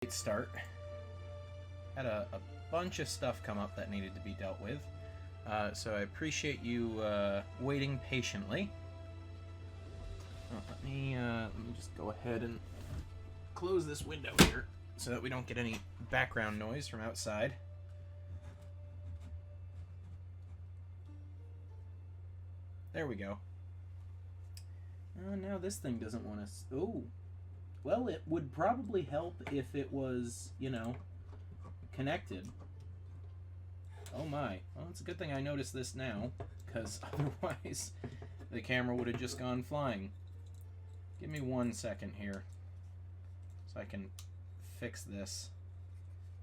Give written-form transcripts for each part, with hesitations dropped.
late start. Had a bunch of stuff come up that needed to be dealt with. So I appreciate you waiting patiently. Let me just go ahead and close this window here so that we don't get any background noise from outside. There we go. Now this thing doesn't want to... Oh. Well, it would probably help if it was, you know, connected. Oh my. Well, it's a good thing I noticed this now, because otherwise the camera would have just gone flying. Give me 1 second here so I can fix this.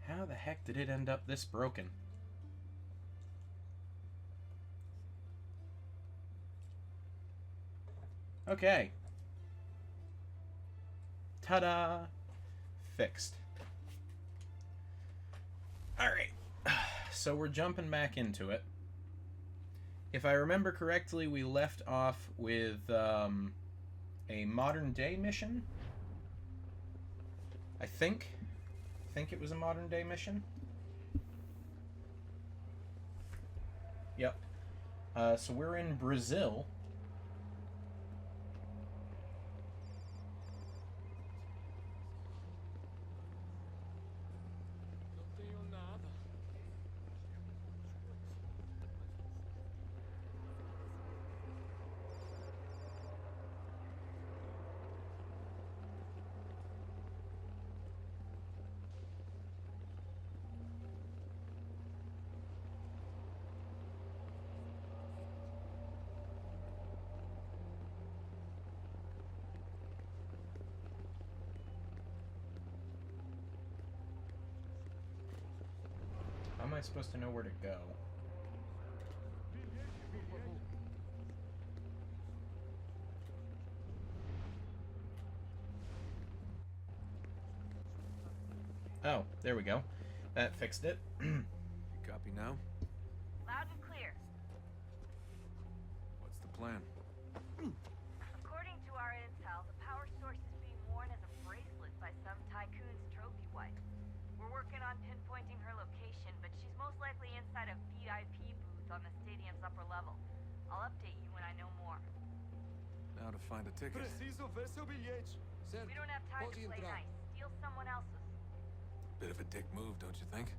How the heck did it end up this broken? Okay. Ta-da! Fixed. Alright. So we're jumping back into it. If I remember correctly, we left off with a modern day mission. I think it was a modern day mission. Yep. So we're in Brazil. How am I supposed to know where to go? Oh, there we go. That fixed it. Copy now? Loud and clear. What's the plan? According to our intel, the power source is being worn as a bracelet by some tycoon's trophy wife. We're working on pinpointing her location, but she's most likely inside a VIP booth on the stadium's upper level. I'll update you when I know more. Now to find a ticket. Preciso ver seu bilhete. Certo. We don't have time to Pode play entrar. nice. Steal someone else's. Bit of a dick move, don't you think?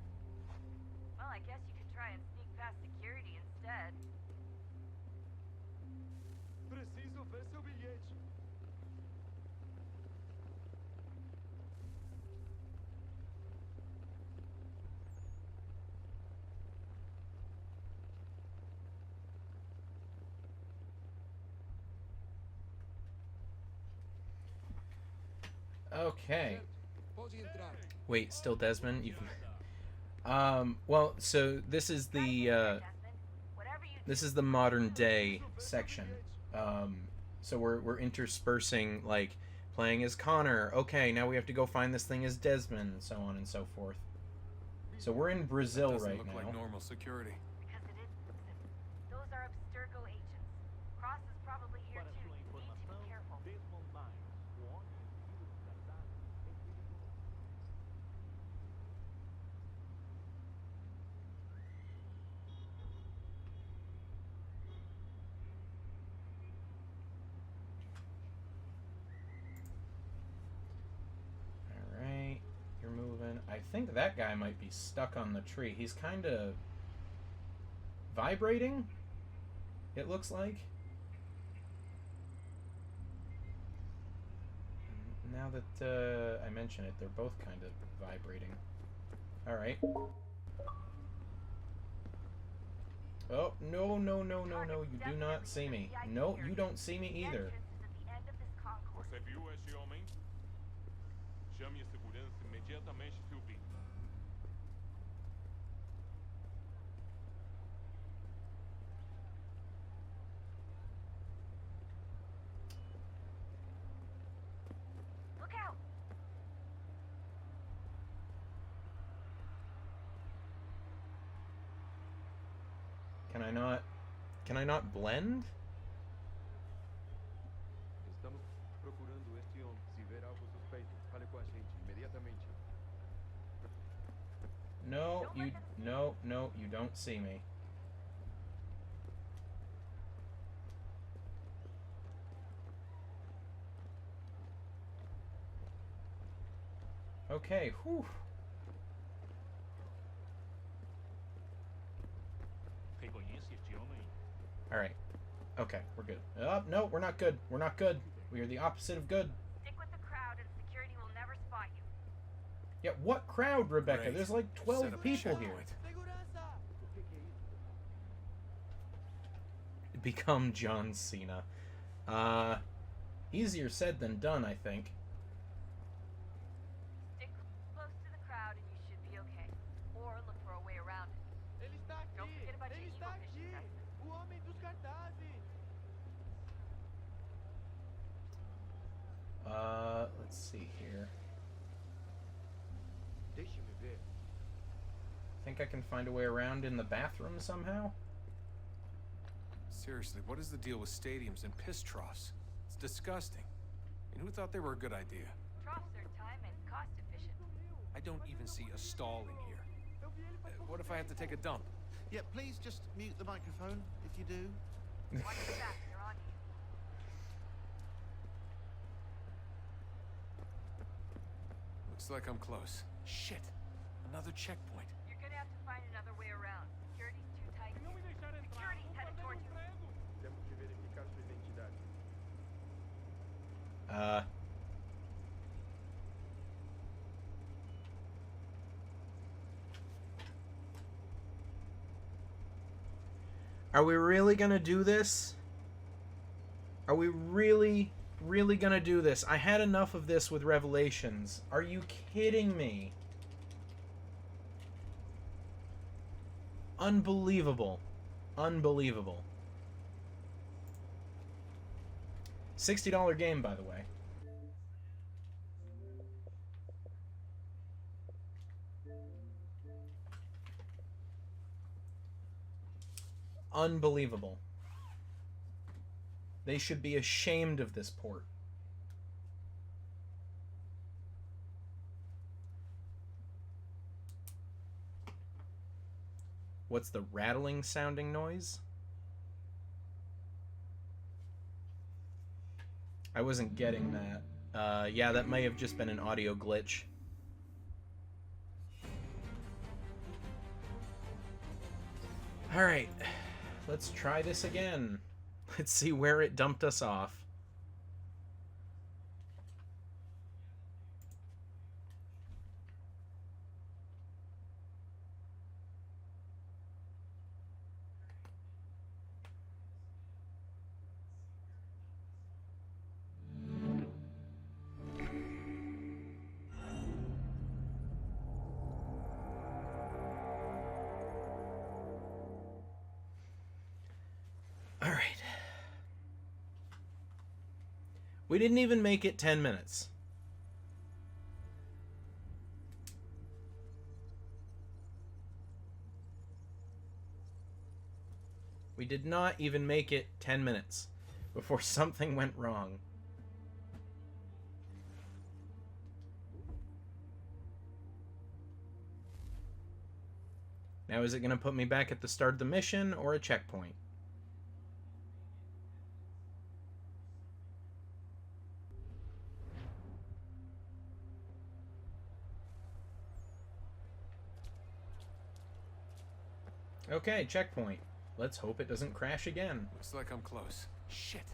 Well, I guess you could try and sneak past security instead. Preciso ver seu bilhete. Okay. Pode entrar. Wait, still Desmond? You can... well, so this is the Desmond, whatever you this is the modern day section. So we're interspersing, like, playing as Connor. Okay, now we have to go find this thing as Desmond, and so on and so forth. So we're in Brazil Doesn't right look now. like normal security. Because it is. Those are Abstergo agents. Cross is probably here too. You need to be careful. Alright, you're moving. I think that guy might be stuck on the tree. He's kind of vibrating, it looks like. Now that I mention it, they're both kind of vibrating. Alright. Oh, no, no, no, no, no. You do not see me. No, you don't see me either. Entrance is at the end of this concourse. Você viu este homem? Chame a segurança imediatamente, Sylvie. Look out! Can I not blend? Estamos procurando este homem. Se ver algo suspeito, fale com a gente imediatamente. you no, you don't see me. Okay, whew. Reconhece este homem? Alright. Okay, we're good. No, we're not good. We're not good. We are the opposite of good. Stick with the crowd and security will never spot you. Yeah, what crowd, Rebecca? Great. There's like Set 12 up a people here. checkpoint. Segurança! Become John Cena. Easier said than done, I think. Stick close to the crowd and you should be okay. Or look for a way around it. Ele está aqui! Don't forget about your Ele está evil vision aqui! test. O homem dos cartazes! Let's see here. Deixe-me ver. Think I can find a way around in the bathroom somehow? Seriously, what is the deal with stadiums and piss troughs? It's disgusting. And who thought they were a good idea? Troughs are time and cost efficient. I don't even see a stall in here. Eu vi ele faz pouco What if I have to take a dump? Yeah, please just mute the microphone if you do. Watch your back, they're on you. Looks like I'm close. Shit! Another checkpoint. You're gonna have to find another way around. Security's too tight. Se não me deixar entrar, Security's vou headed perder o towards you. emprego. Temos que verificar sua identidade. Are we really gonna do this? Are we really gonna do this? I had enough of this with Revelations. Are you kidding me? Unbelievable. Unbelievable. $60 game, by the way. Unbelievable. They should be ashamed of this port. What's the rattling sounding noise? I wasn't getting that. Yeah, that may have just been an audio glitch. Alright, let's try this again. Let's see where it dumped us off. Alright. We didn't even make it 10 minutes. We did not even make it 10 minutes before something went wrong. Now, is it going to put me back at the start of the mission or a checkpoint? Okay, checkpoint. Let's hope it doesn't crash again. Looks like I'm close. Shit!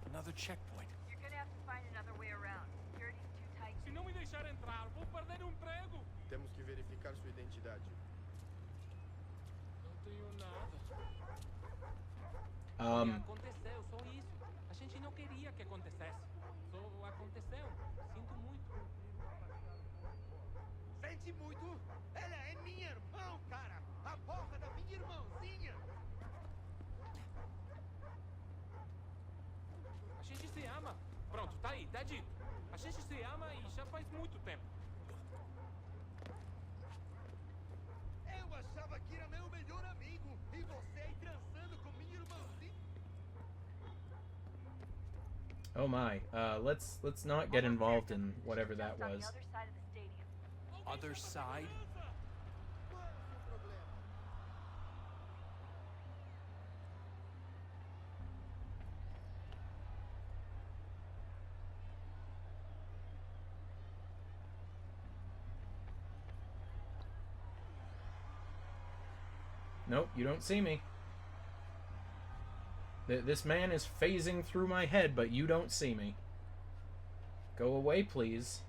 Another checkpoint. You're gonna have to find another way around. Security's too tight. Se não me deixar entrar, vou perder o emprego. Temos que verificar sua identidade. Não tenho nada. Aconteceu, só isso. A gente não queria que acontecesse. Só aconteceu. Sinto muito. Sente muito? Ela é minha irmã, cara! A porra da minha irmãzinha! A gente se ama. Pronto, tá aí, tá dito. A gente se ama e já faz muito tempo. Eu achava que era meu melhor amigo e você aí transando com minha irmãzinha. Oh my. Let's not get involved in whatever that Just on was. the other side of the stadium. Other side? Nope, you don't see me. This man is phasing through my head, but you don't see me. Go away, please.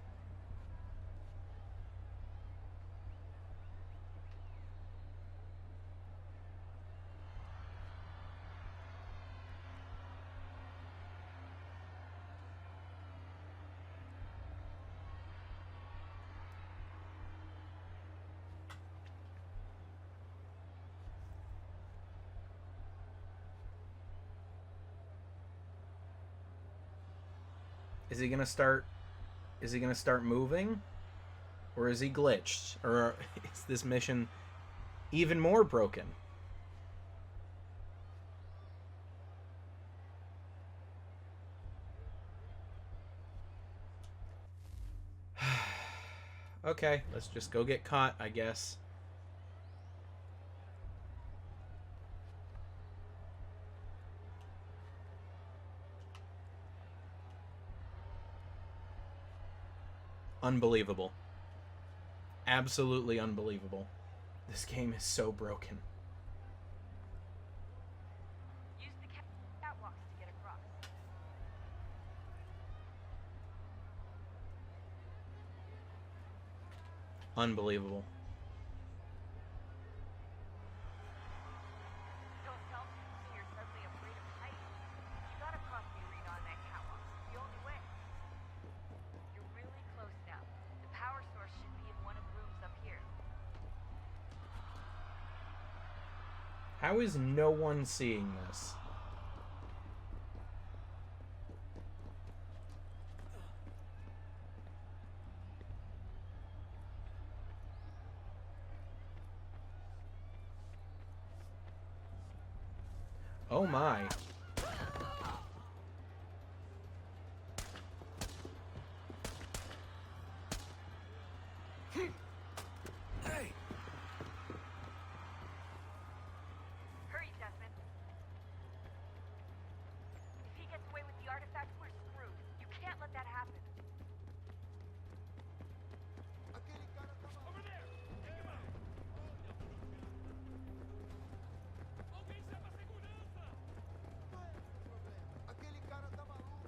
Is he gonna start moving? Or is he glitched? Or is this mission even more broken? Okay, let's just go get caught, I guess. Unbelievable. Absolutely unbelievable. This game is so broken. Use the catwalks to get across. Unbelievable. Don't tell me you're suddenly afraid of heights. You gotta cross the arena on that catwalk. It's the only way. You're really close now. The power source should be in one of the rooms up here. How is no one seeing this? Oh my. Hey! Hurry, Desmond. If he gets away with the artifact, we're screwed. You can't let that happen. Aquele cara tá maluco. Over there! Take him out! Alguém chama a segurança! Não é esse o problema. Aquele cara tá maluco.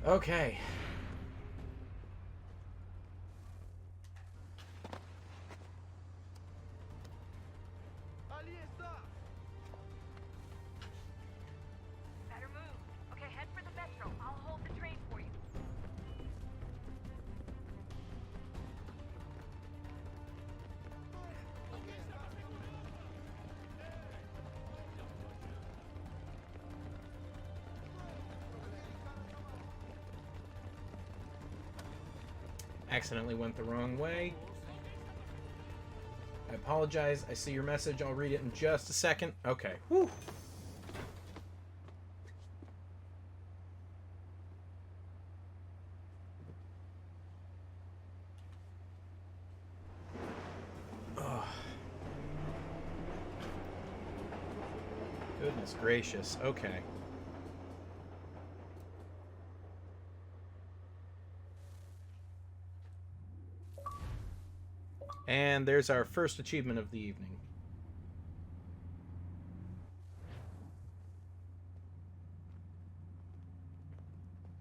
Okay. Ali está. Better move. Okay, head for the metro. I'll hold the train for you. Accidentally went the wrong way. I apologize. I see your message. I'll read it in just a second. Okay. Whew. Ugh. Goodness gracious. Okay. And there's our first achievement of the evening.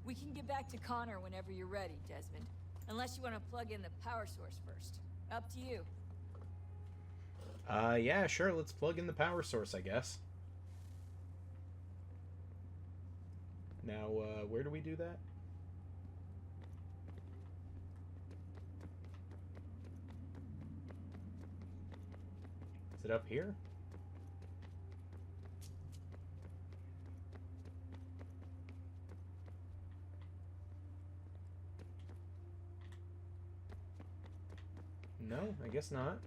We can get back to Connor whenever you're ready, Desmond. Unless you want to plug in the power source first. Up to you. Yeah, sure, let's plug in the power source, I guess. Now, where do we do that? Is it up here? No, I guess not.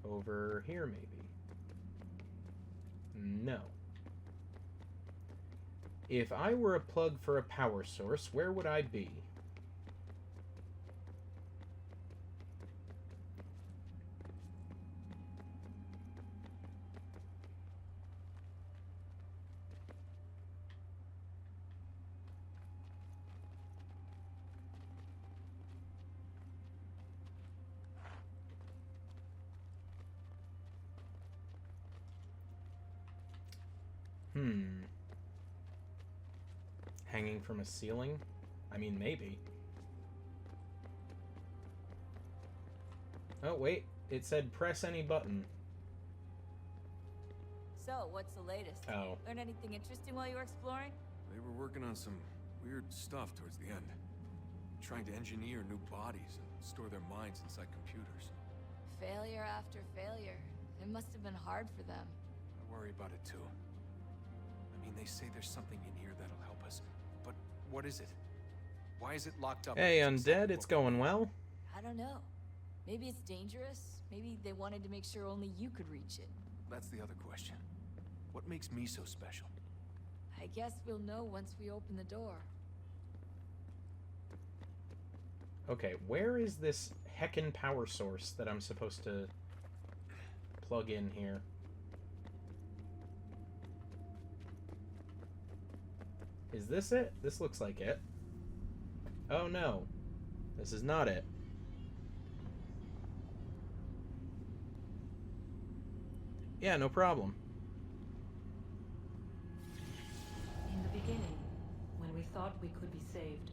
Over here, maybe. No. If I were a plug for a power source, where would I be? Hanging from a ceiling? I mean, maybe. Oh, wait. It said press any button. So, what's the latest? Oh. Learn anything interesting while you were exploring? They were working on some weird stuff towards the end. Trying to engineer new bodies and store their minds inside computers. Failure after failure. It must have been hard for them. I worry about it too. I mean, they say there's something in here that'll help us. But what is it? Why is it locked up? Hey, Undead, it's going well? I don't know. Maybe it's dangerous. Maybe they wanted to make sure only you could reach it. That's the other question. What makes me so special? I guess we'll know once we open the door. Okay, where is this heckin' power source that I'm supposed to plug in here? Is this it? This looks like it. Oh no. This is not it. Yeah, no problem. In the beginning, when we thought we could be saved,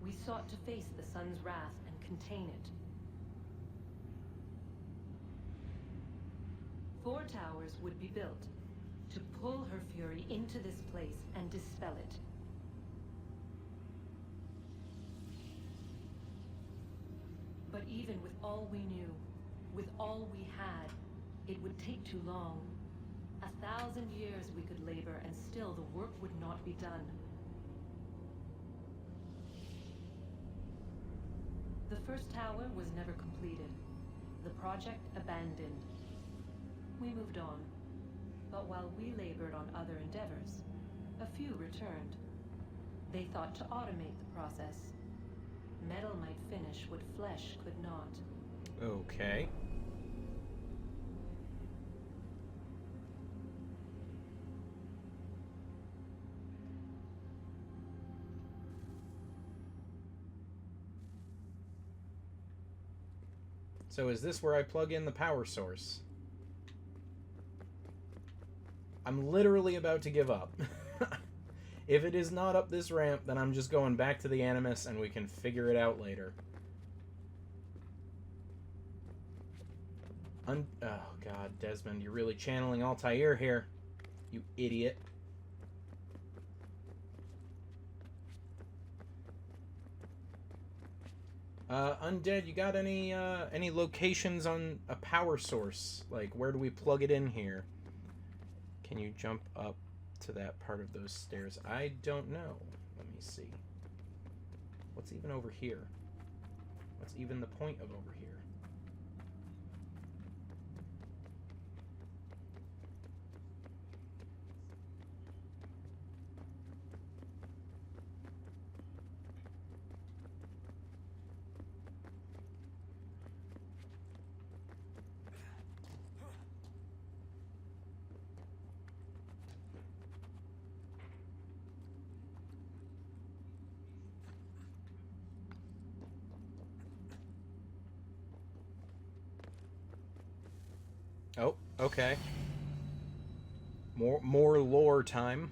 we sought to face the sun's wrath and contain it. 4 towers would be built to pull her fury into this place and dispel it. But even with all we knew, with all we had, it would take too long. 1,000 years we could labor and still the work would not be done. The first tower was never completed. The project abandoned. We moved on. But while we labored on other endeavors, a few returned. They thought to automate the process. Metal might finish what flesh could not. Okay. So is this where I plug in the power source? I'm literally about to give up. If it is not up this ramp, then I'm just going back to the Animus and we can figure it out later. Oh god, Desmond, you're really channeling Altair here. You idiot. Undead, you got any locations on a power source? Like, where do we plug it in here? Can you jump up to that part of those stairs? I don't know. Let me see. What's even over here? What's even the point of over here? Oh, okay. More lore time.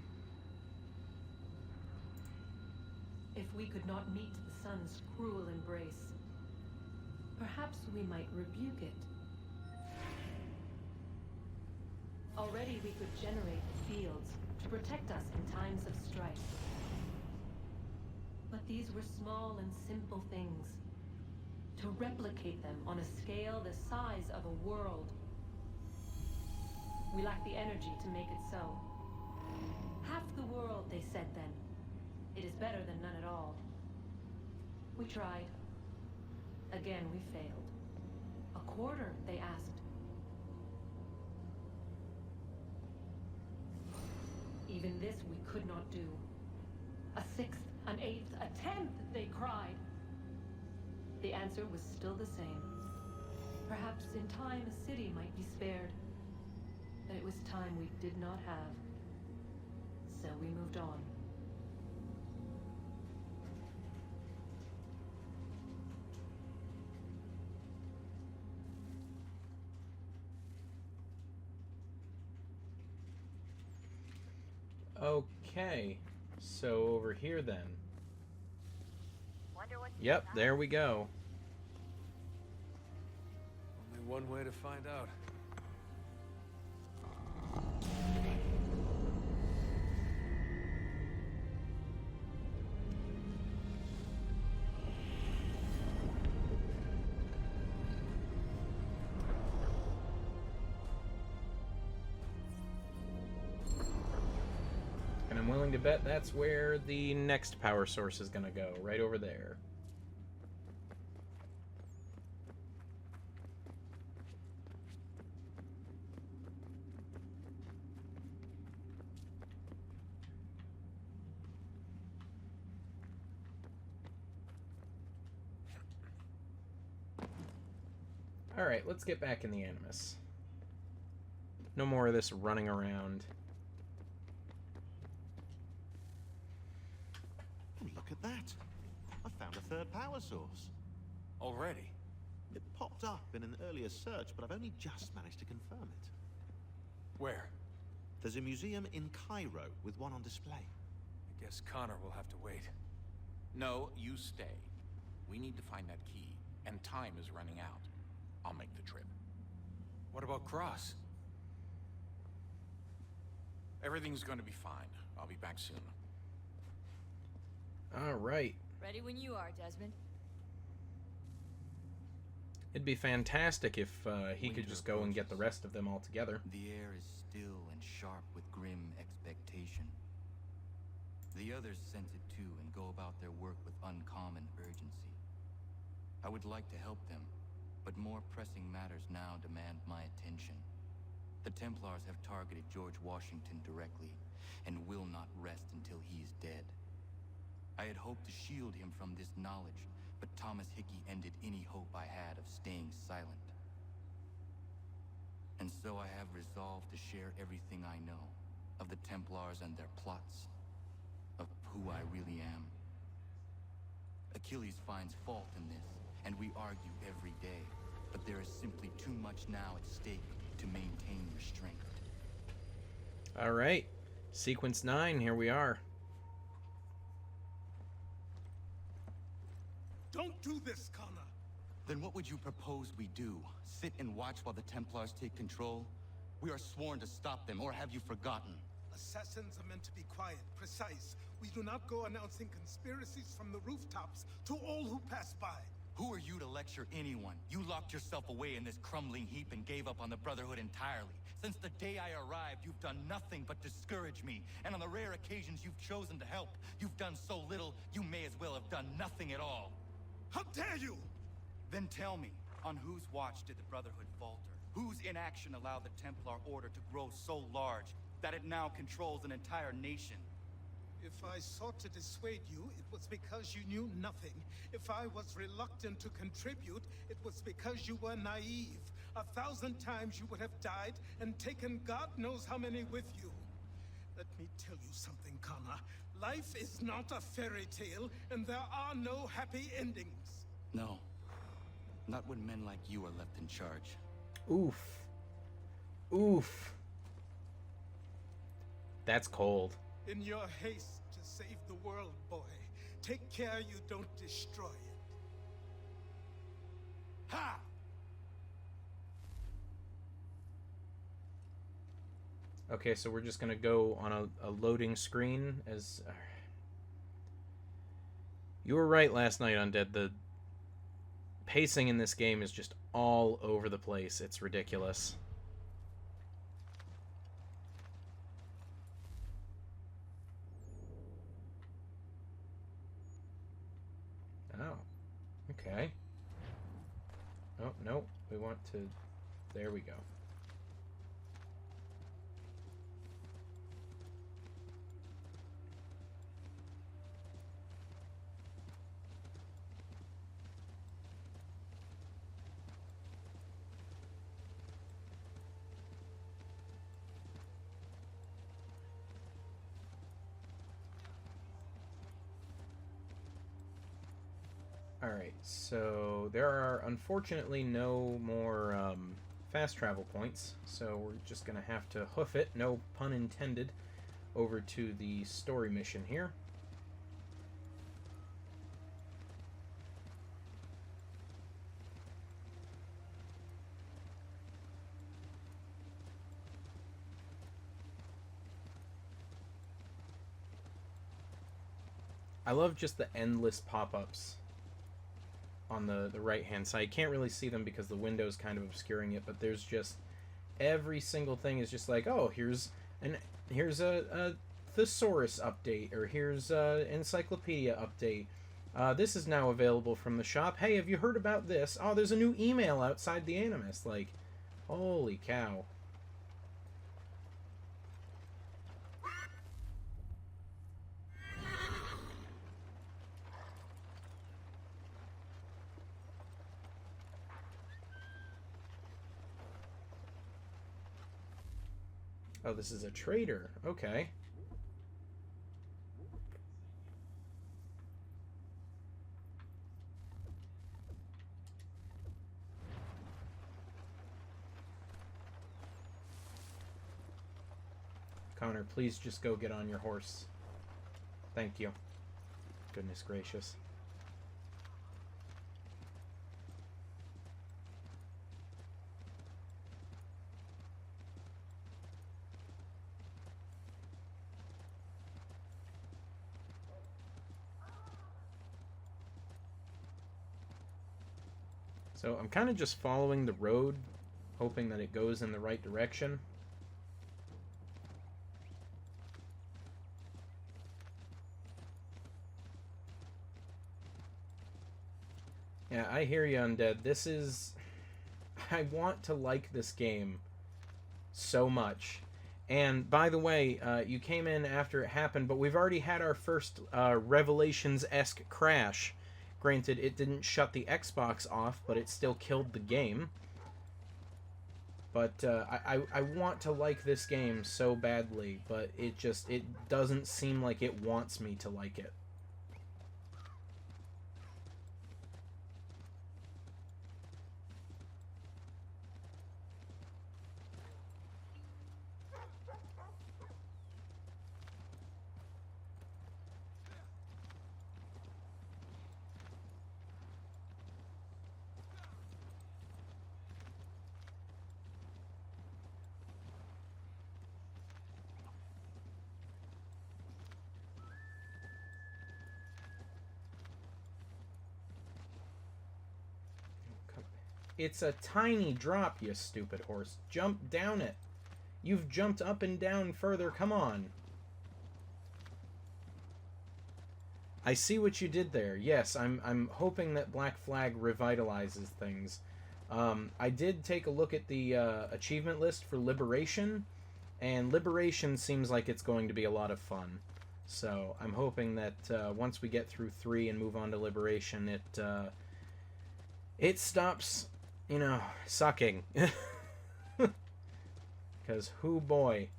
If we could not meet the sun's cruel embrace, Perhaps we might rebuke it. Already we could generate the fields to protect us in times of strife. But these were small and simple things. To replicate them on a scale the size of a world. We lack the energy to make it so. Half the world, they said then. It is better than none at all. We tried. Again, we failed. A quarter, they asked. Even this we could not do. A sixth, an eighth, a tenth, they cried. The answer was still the same. Perhaps in time a city might be spared. But it was time we did not have. So we moved on. Okay, so over here then. Wonder what's Yep, inside? there we go. Only one way to find out. And I'm willing to bet that's where the next power source is going to go, right over there. Alright, let's get back in the Animus. No more of this running around. Look at that. I found a third power source. Already? It popped up in an earlier search, but I've only just managed to confirm it. Where? There's a museum in Cairo with one on display. I guess Connor will have to wait. No, you stay. We need to find that key, and time is running out. I'll make the trip. What about Cross? Everything's gonna be fine. I'll be back soon. Alright. Ready when you are, Desmond. It'd be fantastic if he could Winter just go and get the approaches. rest of them all together. The air is still and sharp with grim expectation. The others sense it too and go about their work with uncommon urgency. I would like to help them, but more pressing matters now demand my attention. The Templars have targeted George Washington directly, and will not rest until he is dead. I had hoped to shield him from this knowledge, but Thomas Hickey ended any hope I had of staying silent. And so I have resolved to share everything I know of the Templars and their plots, of who I really am. Achilles finds fault in this, and we argue every day, but there is simply too much now at stake to maintain restraint. Alright. Sequence 9, here we are. Don't do this, Connor. Then what would you propose we do? Sit and watch while the Templars take control? We are sworn to stop them, or have you forgotten? Assassins are meant to be quiet, precise. We do not go announcing conspiracies from the rooftops to all who pass by. Who are you to lecture anyone? You locked yourself away in this crumbling heap and gave up on the Brotherhood entirely. Since the day I arrived, you've done nothing but discourage me. And on the rare occasions you've chosen to help, you've done so little, you may as well have done nothing at all. How dare you! Then tell me, on whose watch did the Brotherhood falter? Whose inaction allowed the Templar Order to grow so large that it now controls an entire nation? If I sought to dissuade you, it was because you knew nothing. If I was reluctant to contribute, it was because you were naive. 1,000 times you would have died and taken God knows how many with you. Let me tell you something, Connor. Life is not a fairy tale, and there are no happy endings. No. Not when men like you are left in charge. Oof. Oof. That's cold. In your haste to save the world, boy, take care you don't destroy it. Ha! Okay, so we're just gonna go on a loading screen as... You were right last night, Undead. The pacing in this game is just all over the place. It's ridiculous. Oh. Okay. Oh, no. We want to... There we go. Alright, so there are unfortunately no more fast travel points, so we're just going to have to hoof it, no pun intended, over to the story mission here. I love just the endless pop-ups on the right-hand side. You can't really see them because the window's kind of obscuring it, but there's just... Every single thing is just like, oh, here's a thesaurus update, or here's a encyclopedia update. This is now available from the shop. Hey, have you heard about this? Oh, there's a new email outside the Animus. Like, holy cow. Oh, this is a trader. Okay. Connor, please just go get on your horse. Thank you. Goodness gracious. So I'm kind of just following the road, hoping that it goes in the right direction. Yeah, I hear you, Undead. This is... I want to like this game so much. And, by the way, you came in after it happened, but we've already had our first Revelations-esque crash. Granted, it didn't shut the Xbox off, but it still killed the game. But I want to like this game so badly, but it doesn't seem like it wants me to like it. It's a tiny drop, you stupid horse. Jump down it. You've jumped up and down further. Come on. I see what you did there. Yes, I'm hoping that Black Flag revitalizes things. I did take a look at the achievement list for Liberation, and Liberation seems like it's going to be a lot of fun. So I'm hoping that once we get through 3 and move on to Liberation, it stops... You know, sucking. Because, hoo boy.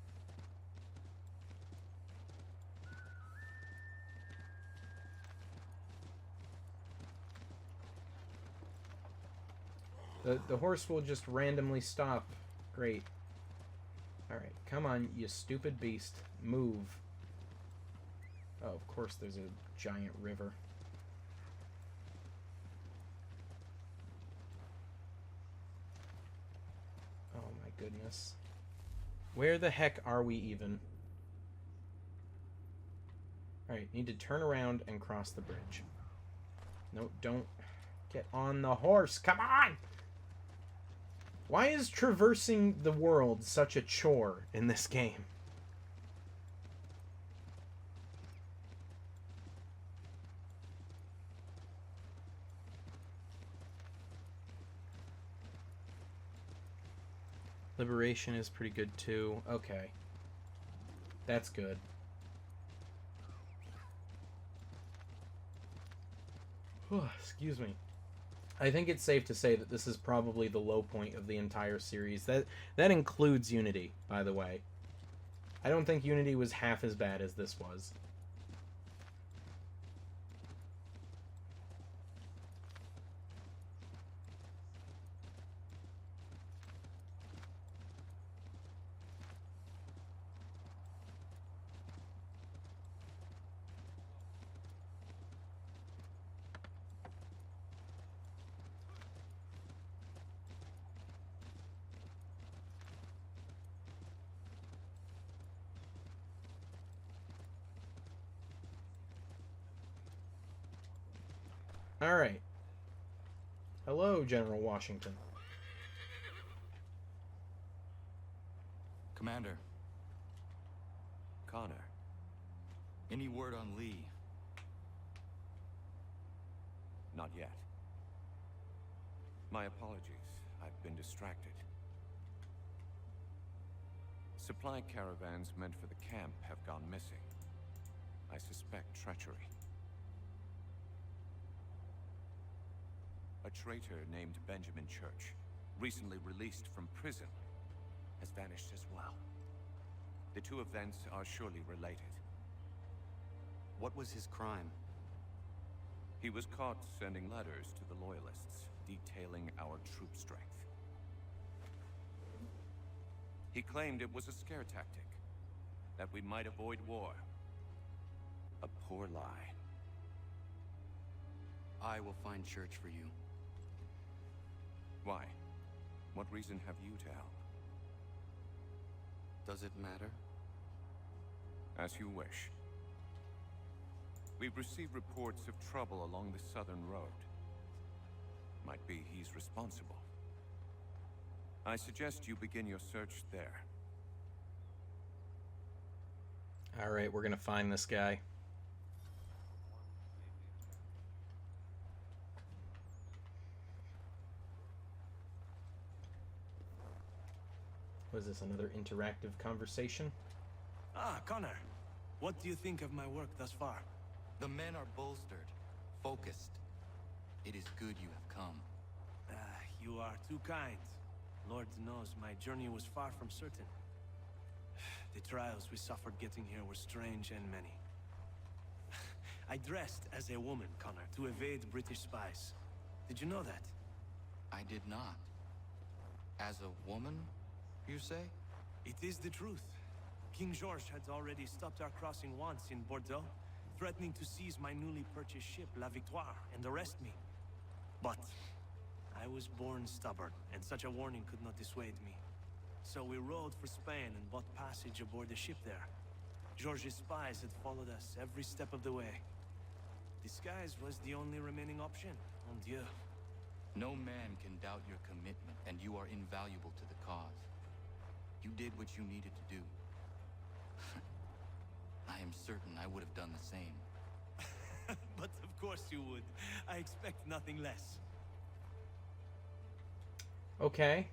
The horse will just randomly stop. Great. Alright, come on, you stupid beast. Move. Oh, of course there's a giant river. goodness. Where the heck are we even? Alright, need to turn around and cross the bridge. No, don't get on the horse. Come on! Why is traversing the world such a chore in this game? Liberation is pretty good too. Okay. That's good. Excuse me. I think it's safe to say that this is probably the low point of the entire series. That includes Unity, by the way. I don't think Unity was half as bad as this was. Alright. Hello, General Washington. Commander, Connor. any word on Lee? Not yet. My apologies. I've been distracted. Supply caravans meant for the camp have gone missing. I suspect treachery. A traitor named Benjamin Church, recently released from prison, has vanished as well. The two events are surely related. What was his crime? He was caught sending letters to the Loyalists, detailing our troop strength. He claimed it was a scare tactic, that we might avoid war. A poor lie. I will find Church for you. Why? What reason have you to help? Does it matter? As you wish. We've received reports of trouble along the southern road. Might be he's responsible. I suggest you begin your search there. Alright, we're gonna find this guy. Was this another interactive conversation? Ah, Connor. What do you think of my work thus far? The men are bolstered, focused. It is good you have come. You are too kind. Lord knows my journey was far from certain. The trials we suffered getting here were strange and many. I dressed as a woman, Connor, to evade British spies. Did you know that? I did not. As a woman, you say? It is the truth. King George had already stopped our crossing once in Bordeaux, threatening to seize my newly purchased ship, La Victoire, and arrest me. But I was born stubborn, and such a warning could not dissuade me. So we rode for Spain and bought passage aboard the ship there. George's spies had followed us every step of the way. Disguise was the only remaining option, mon Dieu. No man can doubt your commitment, and you are invaluable to the cause. You did what you needed to do. I am certain I would have done the same. But of course you would. I expect nothing less. Okay.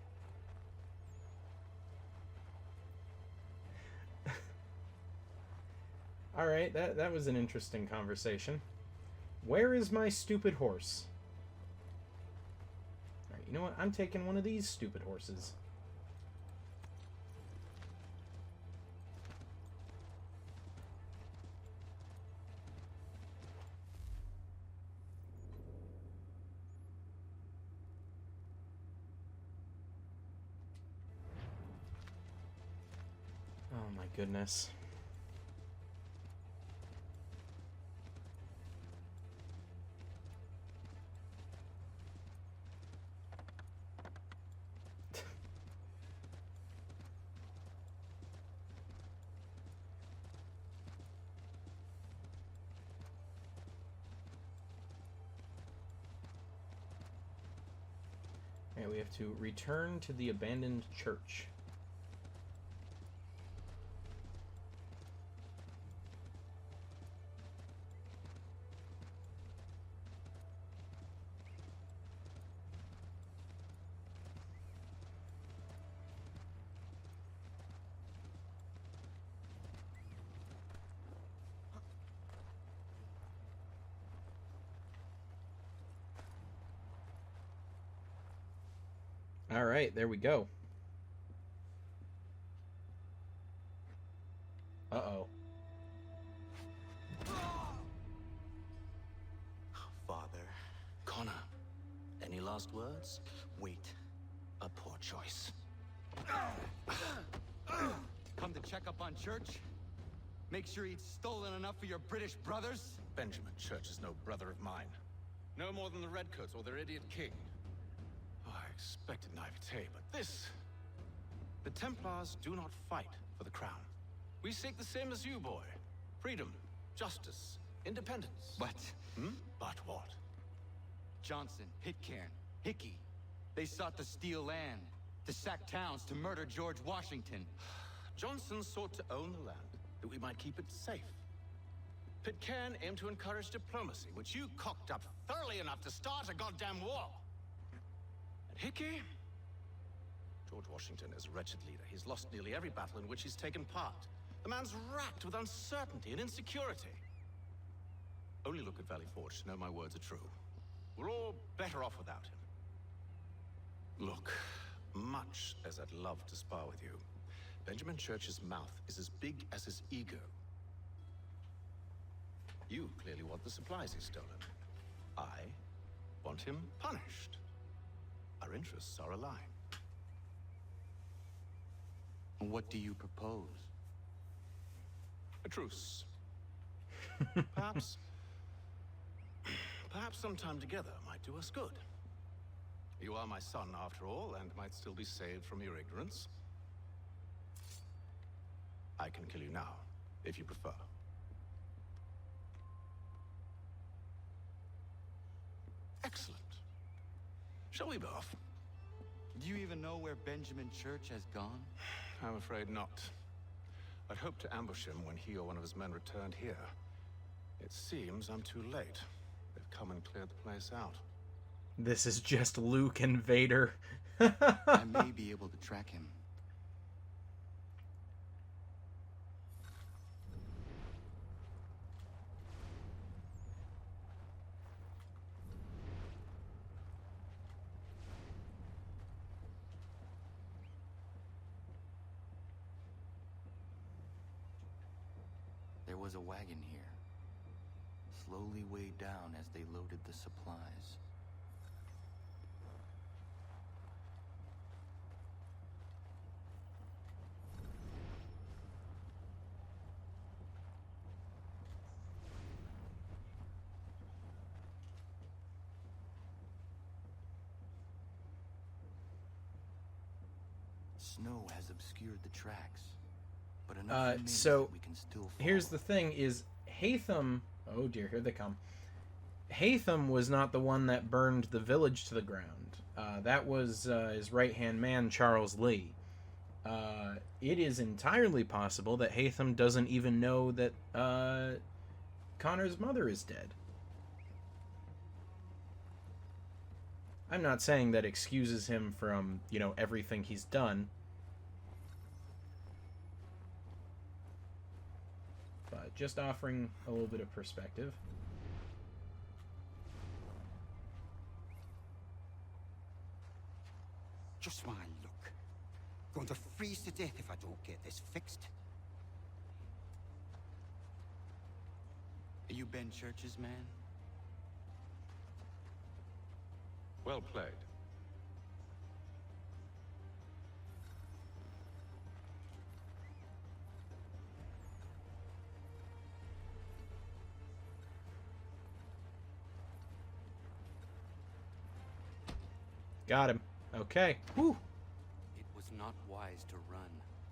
Alright, that was an interesting conversation. Where is my stupid horse? Alright, you know what? I'm taking one of these stupid horses. Oh my goodness. Alright, we have to return to the abandoned church. Alright, there we go. Uh-oh. Father. Connor, any last words? Wait. A poor choice. Come to check up on Church? Make sure he'd stolen enough for your British brothers? Benjamin Church is no brother of mine. No more than the Redcoats or their idiot king. Oh, I expected naivete, but this... The Templars do not fight for the crown. We seek the same as you, boy. Freedom, justice, independence. But... But what? Johnson, Pitcairn, Hickey. They sought to steal land, to sack towns, to murder George Washington. Johnson sought to own the land, that we might keep it safe. Pitcairn aimed to encourage diplomacy, which you cocked up thoroughly enough to start a goddamn war. And Hickey? George Washington is a wretched leader. He's lost nearly every battle in which he's taken part. The man's racked with uncertainty and insecurity. Only look at Valley Forge to know my words are true. We're all better off without him. Look, much as I'd love to spar with you, Benjamin Church's mouth is as big as his ego. You clearly want the supplies he's stolen. I want him punished. Our interests are aligned. What do you propose? A truce. Perhaps some time together might do us good. You are my son, after all, and might still be saved from your ignorance. I can kill you now, if you prefer. Excellent. Shall we be off? Do you even know where Benjamin Church has gone? I'm afraid not. I'd hoped to ambush him when he or one of his men returned here. It seems I'm too late. They've come and cleared the place out. This is just Luke and Vader. I may be able to track him. There was a wagon here, slowly weighed down as they loaded the supplies. Snow has obscured the tracks, but enough remains so that we can still follow. here's the thing: is Hatham? Oh dear, here they come. Hatham was not the one that burned the village to the ground. That was his right-hand man, Charles Lee. It is entirely possible that Hatham doesn't even know that Connor's mother is dead. I'm not saying that excuses him from, you know, everything he's done. But just offering a little bit of perspective. Just my luck. Going to freeze to death if I don't get this fixed. Are you Ben Church's man? Well played. Got him. Okay. Whew. It was not wise to run.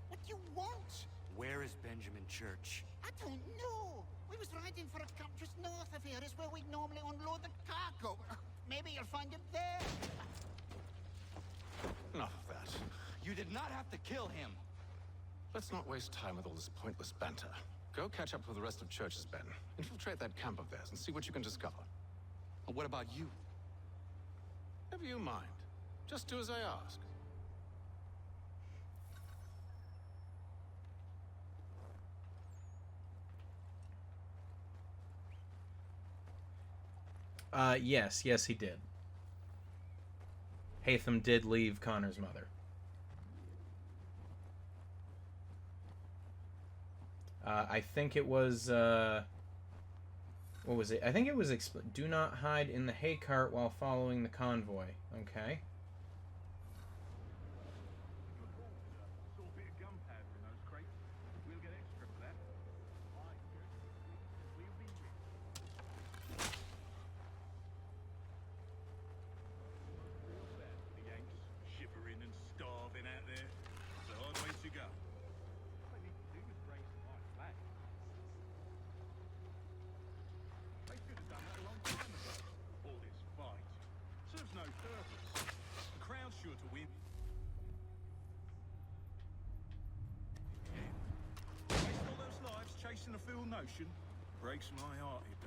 What do you want? Where is Benjamin Church? I don't know. We was riding for a camp just north of here. Is where we normally unload the cargo. Maybe you'll find him there. did not have to kill him. Let's not waste time with all this pointless banter. Go catch up with the rest of Church's men. Infiltrate that camp of theirs and see what you can discover. And what about you? Never you mind. Just do as I ask. Yes, he did. Hatham did leave Connor's mother. I think it was, what was it? I think it was, do not hide in the hay cart while following the convoy. Okay. A fool notion breaks my heart, it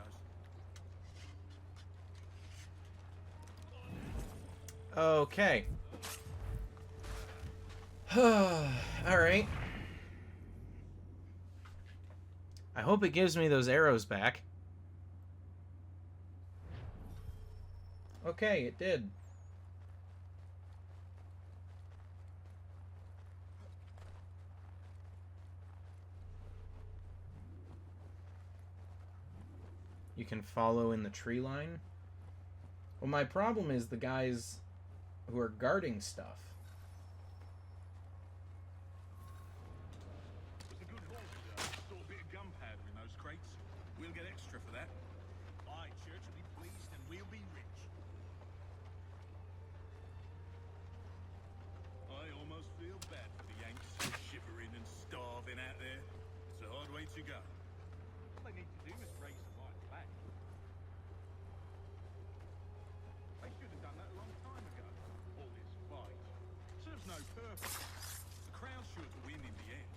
does. Okay. Alright. I hope it gives me those arrows back. Okay, it did. You can follow in the tree line. Well, my problem is the guys who are guarding stuff. It's a good haul, Saw a bit of gunpowder in those crates. We'll get extra for that. Aye, Church will be pleased and we'll be rich. I almost feel bad for the Yanks, shivering and starving out there. It's a hard way to go. All they need to do is raise the right flag. They should have done that a long time ago. All this fight serves no purpose. The crown's sure to win in the end.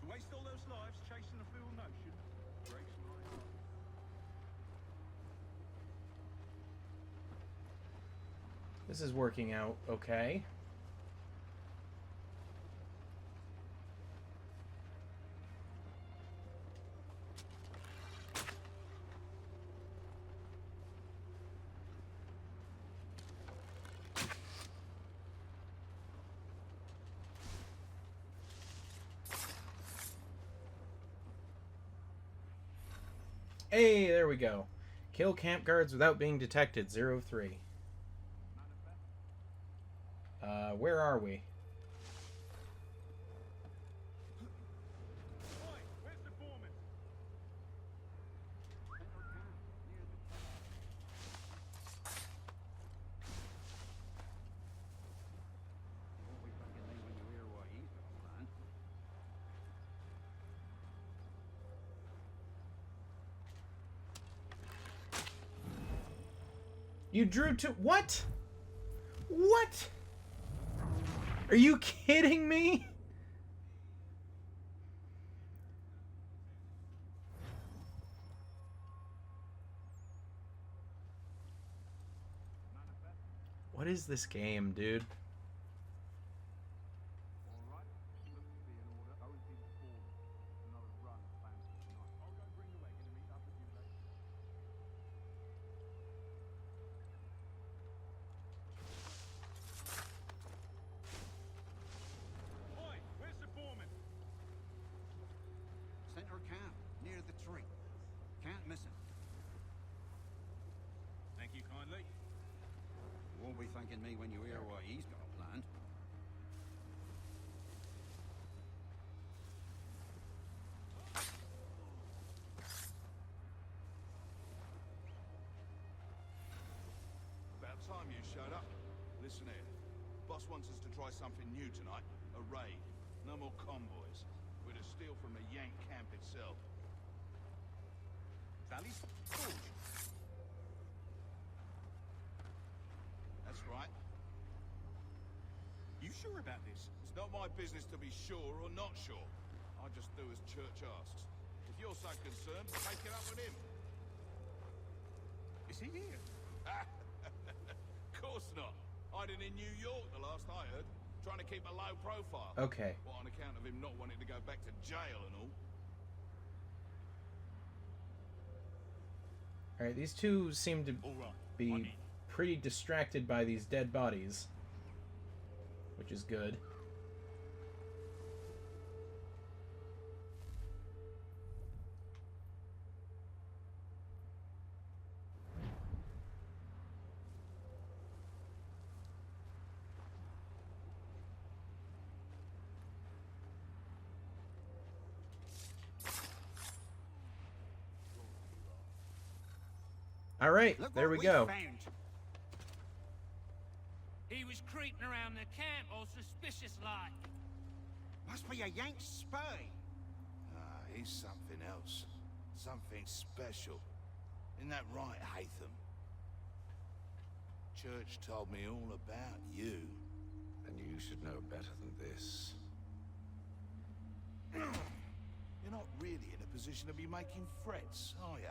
To waste all those lives chasing a fool notion breaks my heart. This is working out okay. Hey, there we go. Kill camp guards without being detected. 03. Where are we? You drew to what? What? Are you kidding me? What is this game, dude? Center camp, near the tree. Can't miss him. Thank you kindly. You won't be thanking me when you hear what he's got planned. About time you showed up. Listen here. Boss wants us to try something new tonight. A raid. No more convoys. We're to steal from the Yank camp itself. Valley's Forge. That's right. You you sure about this? It's not my business to be sure or not sure. I just do as Church asks. If you're so concerned, take it up with him. Is he here? Of course not. Hiding in New York, the last I heard. Trying to keep a low profile. Okay. What, on account of him not wanting to go back to jail and all? Alright, these two seem to be pretty distracted by these dead bodies, which is good. Alright, there we go. Found. He was creeping around the camp all suspicious like. Must be a Yank spy. Ah, he's something else. Something special. Isn't that right, Hatham? Church told me all about you. And you should know better than this. You're not really in a position to be making threats, are you?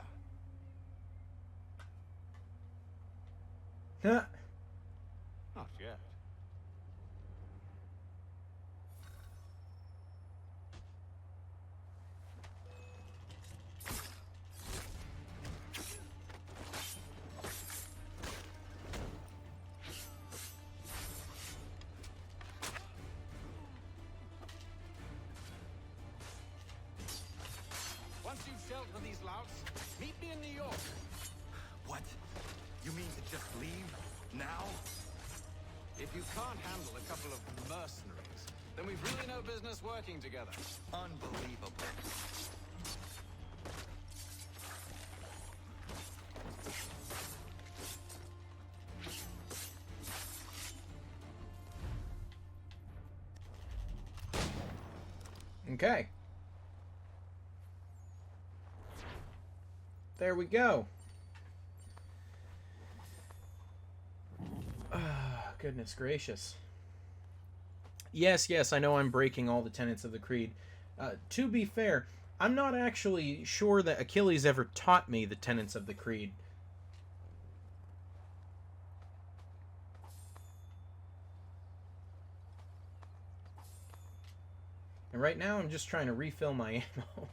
Huh. Not yet. Once you've dealt with these louts, meet me in New York. What? You mean to just leave? Now? If you can't handle a couple of mercenaries, then we've really no business working together. Unbelievable. Okay. There we go. Goodness gracious. Yes, I know I'm breaking all the tenets of the creed. To be fair, I'm not actually sure that Achilles ever taught me the tenets of the creed. And right now I'm just trying to refill my ammo.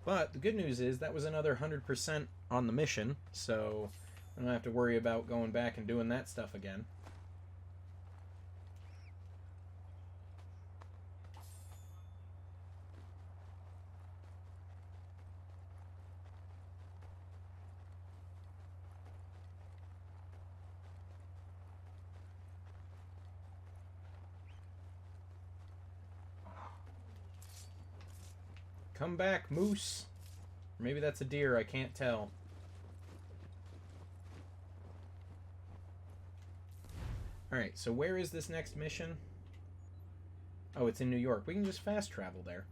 But the good news is that was another 100% on the mission, so I don't have to worry about going back and doing that stuff again. Come back, moose. Or maybe that's a deer, I can't tell. Alright, so where is this next mission? Oh, it's in New York. We can just fast travel there.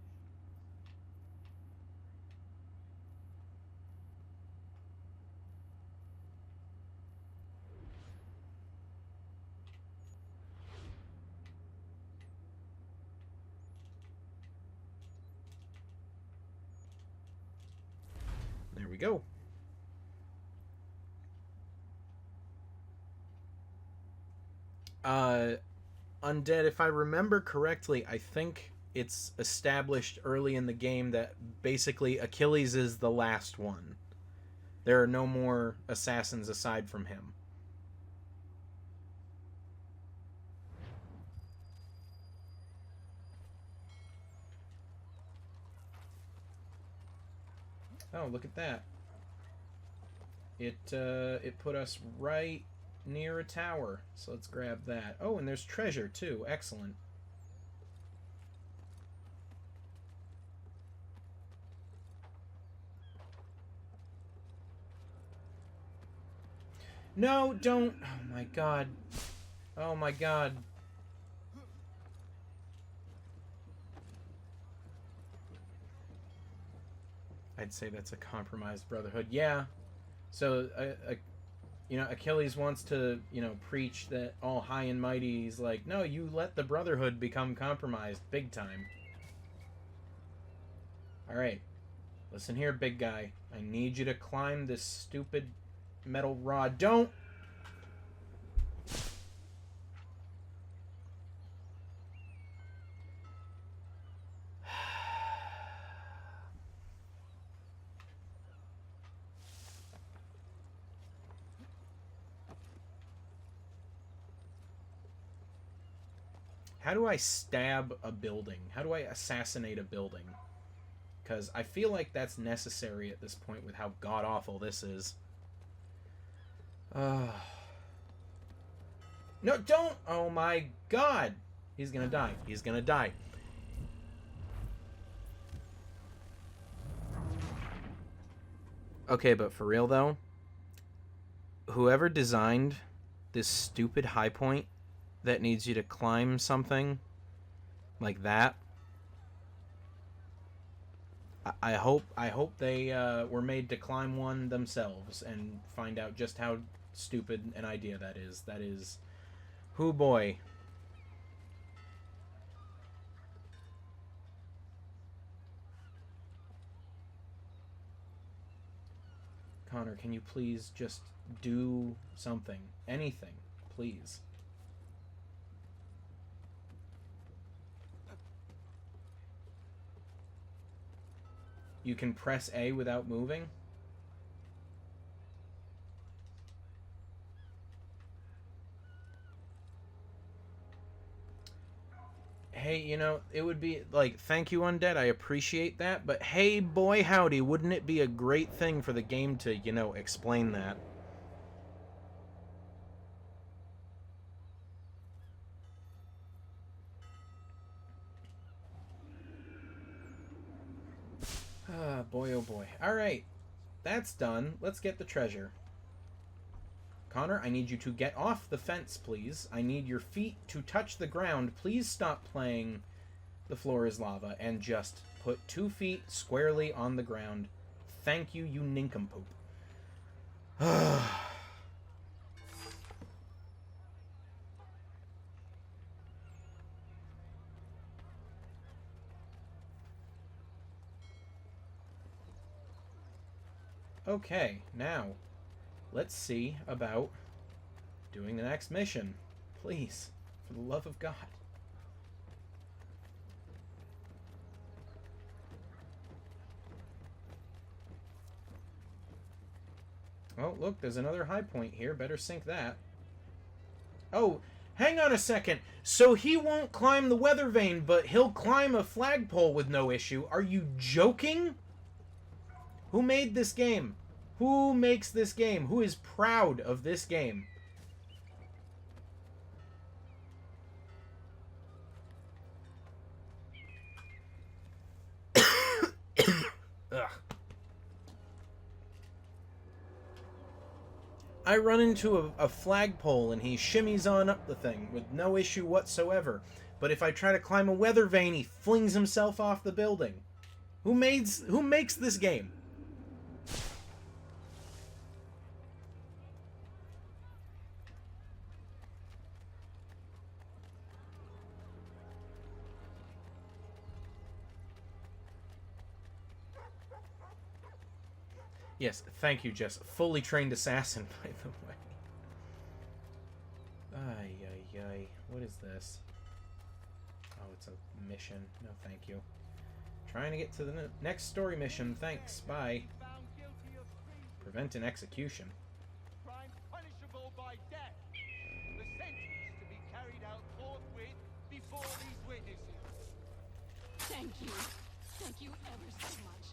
There we go. Undead, if I remember correctly, I think it's established early in the game that basically Achilles is the last one. There are no more assassins aside from him. Oh, look at that. It put us right near a tower. So let's grab that. Oh, and there's treasure too. Excellent. No, don't. Oh my god. Oh my god. I'd say that's a compromised brotherhood. Yeah. So, you know, Achilles wants to, you know, preach that all high and mighty. He's like, no, you let the brotherhood become compromised big time. Alright. Listen here, big guy. I need you to climb this stupid metal rod. Don't! How do I stab a building? How do I assassinate a building? Because I feel like that's necessary at this point with how god-awful this is. No, don't! Oh my god! He's gonna die. He's gonna die. Okay, but for real though, whoever designed this stupid high point that needs you to climb something like that, I hope they were made to climb one themselves and find out just how stupid an idea that is. That is, hoo boy. Connor, can you please just do something? Anything, please. You can press A without moving? Hey, you know, it would be, like, thank you, Undead, I appreciate that, but hey, boy, howdy, wouldn't it be a great thing for the game to, you know, explain that? Ah, boy, oh boy. Alright, that's done. Let's get the treasure. Connor, I need you to get off the fence, please. I need your feet to touch the ground. Please stop playing The Floor is Lava and just put 2 feet squarely on the ground. Thank you, you nincompoop. Okay, now, let's see about doing the next mission. Please, for the love of God. Oh, look, there's another high point here. Better sink that. Oh, hang on a second. So he won't climb the weather vane, but he'll climb a flagpole with no issue. Are you joking? Who made this game? Who makes this game? Who is proud of this game? Ugh. I run into a flagpole and he shimmies on up the thing with no issue whatsoever. But if I try to climb a weather vane, he flings himself off the building. Who makes this game? Yes, thank you, Jess. Fully trained assassin, by the way. Ay, ay, ay. What is this? Oh, it's a mission. No, thank you. Trying to get to the next story mission. Thanks. Bye. Prevent an execution. Crime punishable by death. The sentence to be carried out forthwith before these witnesses. Thank you. Thank you ever so much.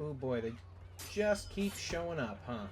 Oh boy, they just keep showing up, huh?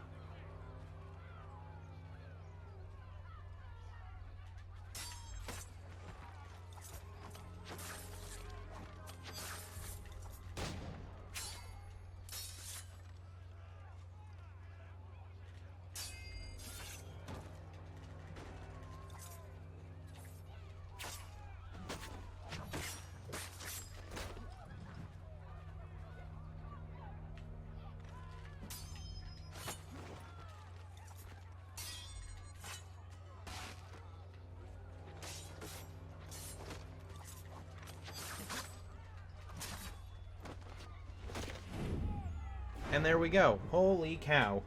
And there we go. Holy cow.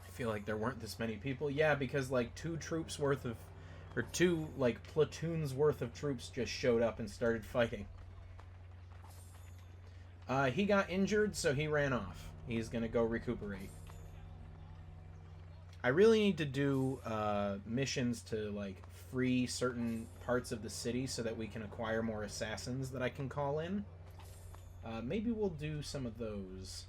I feel like there weren't this many people. Yeah, because like 2 troops worth of... Or 2, like, platoons worth of troops just showed up and started fighting. He got injured, so he ran off. He's gonna go recuperate. I really need to do missions to, like, free certain parts of the city so that we can acquire more assassins that I can call in. Maybe we'll do some of those.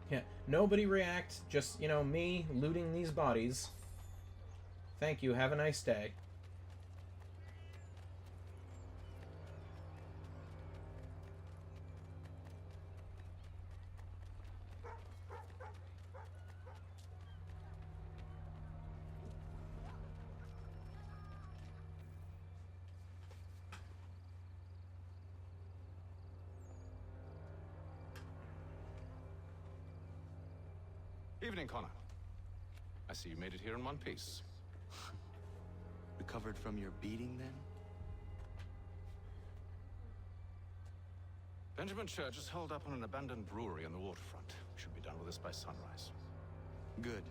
Yeah, nobody react. Just, you know, me looting these bodies. Thank you. Have a nice day. Evening, Connor. I see you made it here in one piece. Recovered from your beating, then? Benjamin Church is holed up on an abandoned brewery on the waterfront. Should be done with this by sunrise. Good.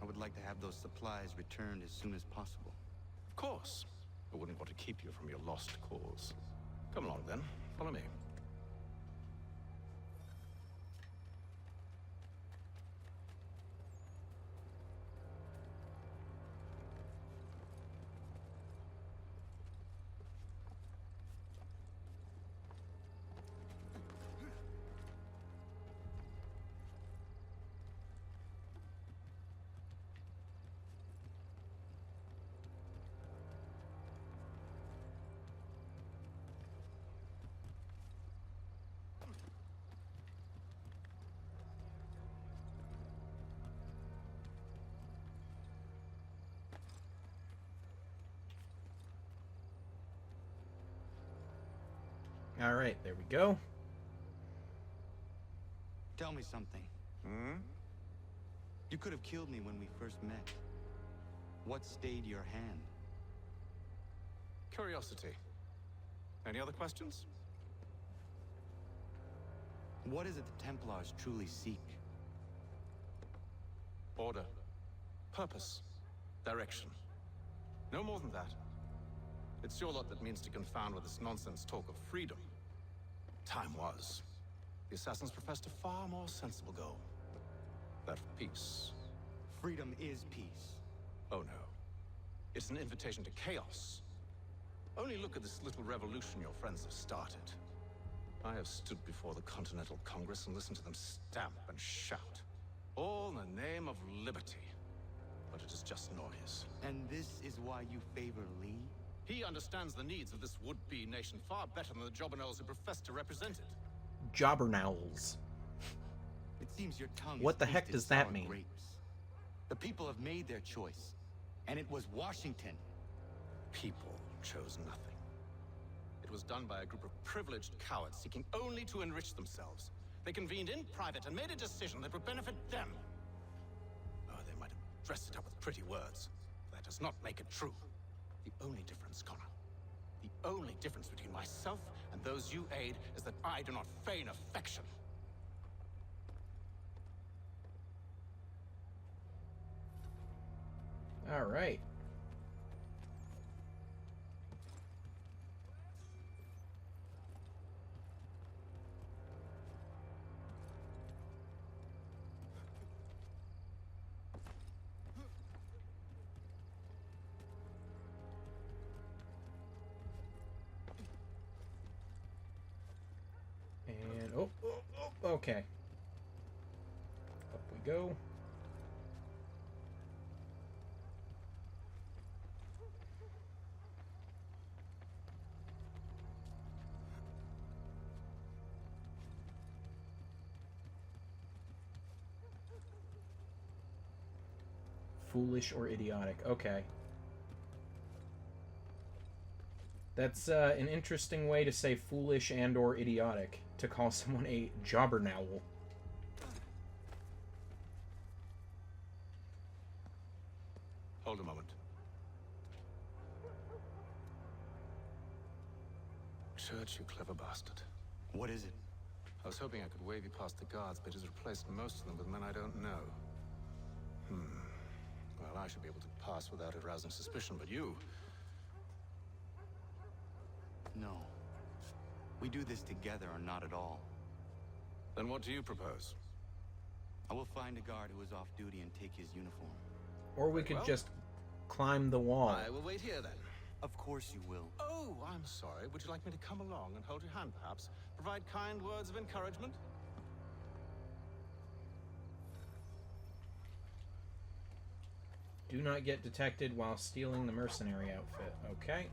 I would like to have those supplies returned as soon as possible. Of course. I wouldn't want to keep you from your lost cause. Come along, then. Follow me. Alright, there we go. Tell me something. Hmm? You could have killed me when we first met. What stayed your hand? Curiosity. Any other questions? What is it the Templars truly seek? Order. Purpose. Direction. No more than that. It's your lot that means to confound with this nonsense talk of freedom. Time was. The assassins professed a far more sensible goal. That of peace. Freedom is peace. Oh no. It's an invitation to chaos. Only look at this little revolution your friends have started. I have stood before the Continental Congress and listened to them stamp and shout. All in the name of liberty. But it is just noise. And this is why you favor Lee? He understands the needs of this would-be nation far better than the Jobberknolls who profess to represent it. Jobbernowls. It seems your tongue What the heck does that mean? Grapes. The people have made their choice, and it was Washington. People chose nothing. It was done by a group of privileged cowards seeking only to enrich themselves. They convened in private and made a decision that would benefit them. Oh, they might have dressed it up with pretty words. That does not make it true. The only difference, Connor, the only difference between myself and those you aid is that I do not feign affection. All right. Oh, oh, oh, okay. Up we go. Foolish or idiotic. Okay. That's an interesting way to say foolish and or idiotic, to call someone a jobbernowl. Hold a moment. Church, you clever bastard. What is it? I was hoping I could wave you past the guards, but he's replaced most of them with men I don't know. Well, I should be able to pass without arousing suspicion, but you... No. We do this together or not at all. Then what do you propose? I will find a guard who is off duty and take his uniform. Or we could just climb the wall. I will wait here, then. Of course you will. Oh, I'm sorry. Would you like me to come along and hold your hand, perhaps? Provide kind words of encouragement? Do not get detected while stealing the mercenary outfit. Okay.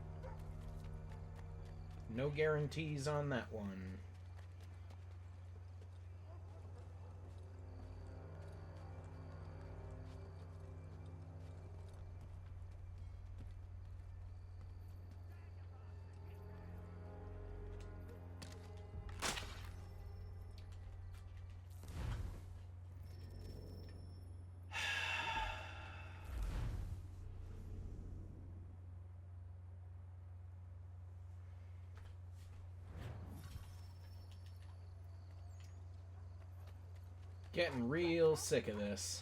No guarantees on that one. Getting real sick of this.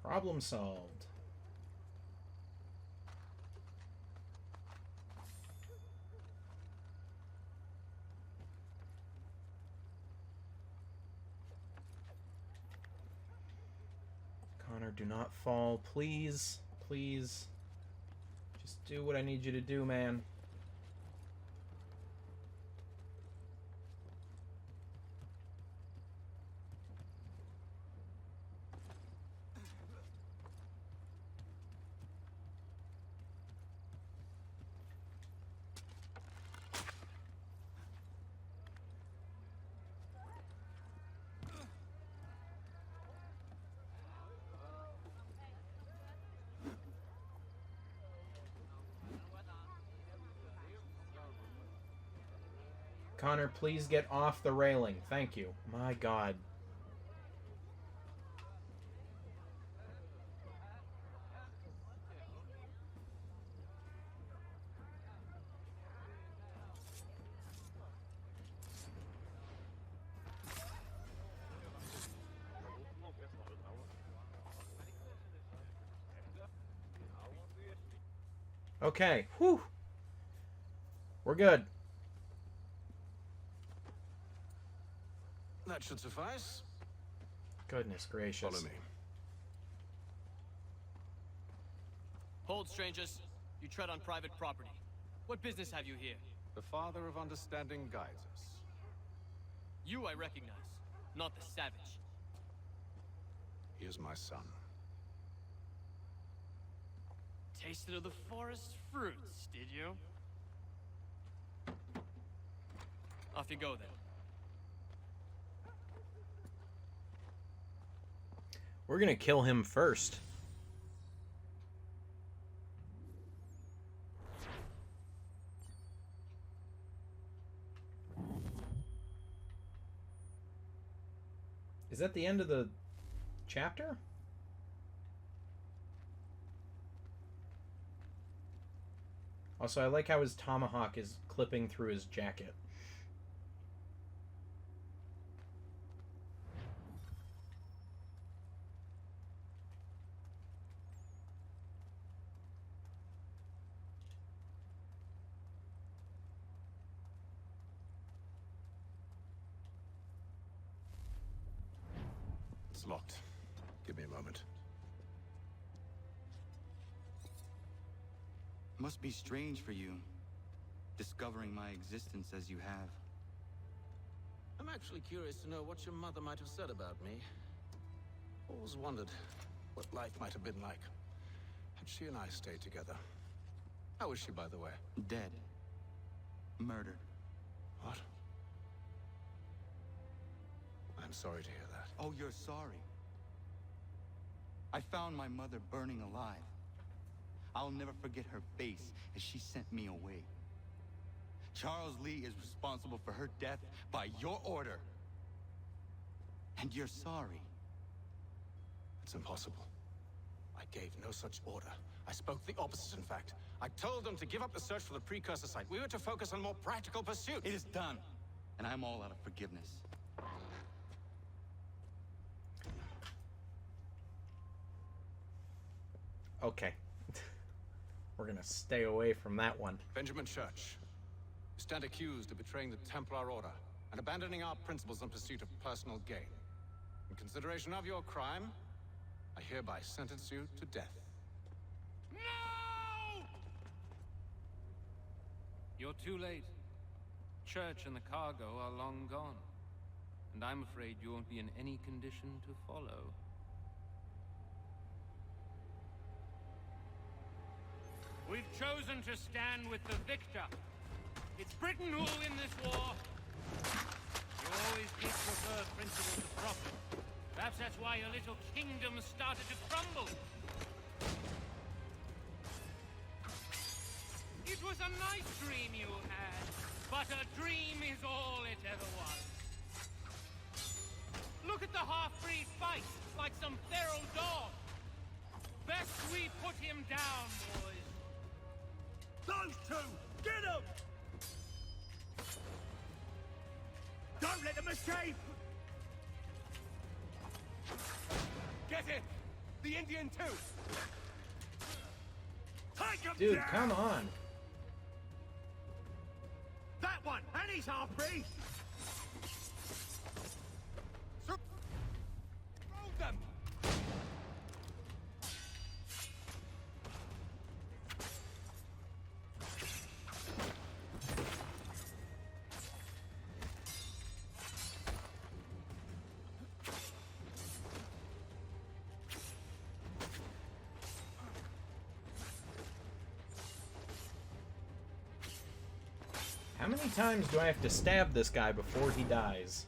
Problem solved. Connor, do not fall, please. Please. Just do what I need you to do, man. Connor, please get off the railing. Thank you. My God. Okay. Whew. We're good. That should suffice. Goodness gracious. Follow me. Hold, strangers. You tread on private property. What business have you here? The Father of Understanding guides us. You I recognize, not the savage. He is my son. Tasted of the forest fruits, did you? Off you go, then. We're gonna kill him first. Is that the end of the chapter? Also, I like how his tomahawk is clipping through his jacket. It's locked. Give me a moment. Must be strange for you, discovering my existence as you have. I'm actually curious to know what your mother might have said about me. Always wondered what life might have been like had she and I stayed together. How is she, by the way? Dead. Murdered. What? I'm sorry to hear that. Oh, you're sorry. I found my mother burning alive. I'll never forget her face as she sent me away. Charles Lee is responsible for her death by your order. And you're sorry. It's impossible. I gave no such order. I spoke the opposite, in fact. I told them to give up the search for the precursor site. We were to focus on more practical pursuits. It is done, and I'm all out of forgiveness. Okay. We're gonna stay away from that one. Benjamin Church, you stand accused of betraying the Templar Order and abandoning our principles in pursuit of personal gain. In consideration of your crime, I hereby sentence you to death. No! You're too late. Church and the cargo are long gone. And I'm afraid you won't be in any condition to follow. We've chosen to stand with the victor. It's Britain who will win this war. You always did prefer principle to profit. Perhaps that's why your little kingdom started to crumble. It was a nice dream you had, but a dream is all it ever was. Look at the half-breed fight, like some feral dog. Best we put him down, boys. Those two! Get them! Don't let them escape! Get it! The Indian too! Take him Dude, down! come on. That one! And he's half-breed! Roll them! How many times do I have to stab this guy before he dies?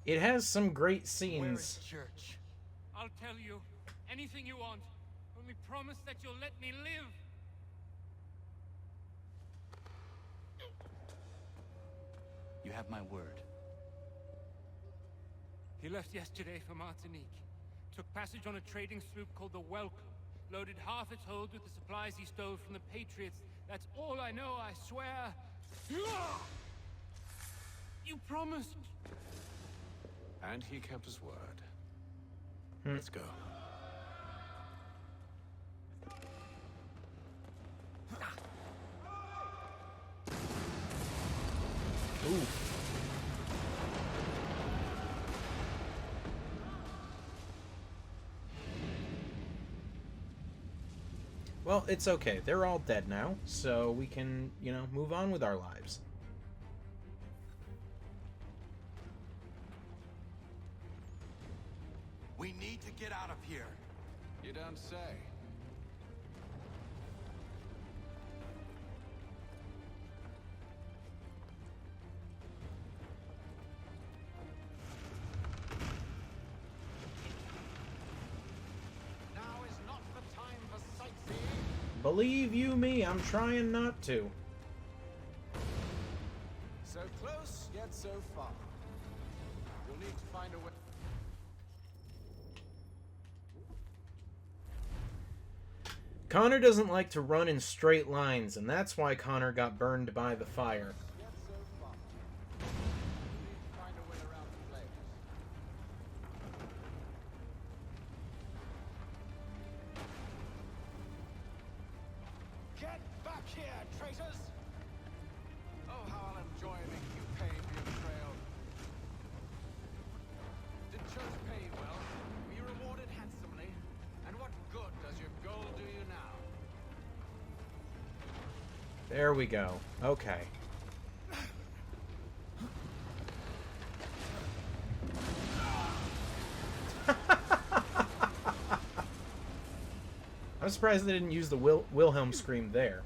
It has some great scenes. Church? I'll tell you anything you want. Only promise that you'll let me live. You have my word. He left yesterday for Martinique. Took passage on a trading sloop called the Welcome. Loaded half its hold with the supplies he stole from the Patriots. That's all I know, I swear. You promised. And he kept his word. Let's go. Oof. Well, it's okay. They're all dead now, so we can, you know, move on with our lives. We need to get out of here. You don't say. Now is not the time for sightseeing. Believe you me, I'm trying not to. So close, yet so far. You'll need to find a way. Connor doesn't like to run in straight lines, and that's why Connor got burned by the fire. Yet so far. You'll need to find a way around the flames. Get back here, traitors! Oh, how I'll enjoy making you pay for your betrayal. There we go. Okay. I'm surprised they didn't use the Wilhelm scream there.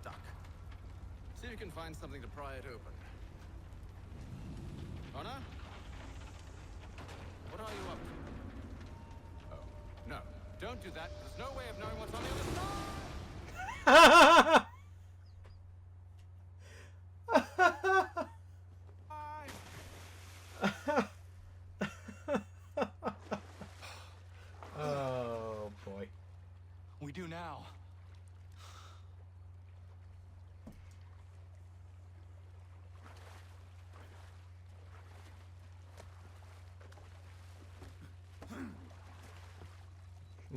Stuck. See if you can find something to pry it open. Honor? What are you up to? Oh, no. Don't do that. There's no way of knowing what's on the other side. Oh, boy. We do now.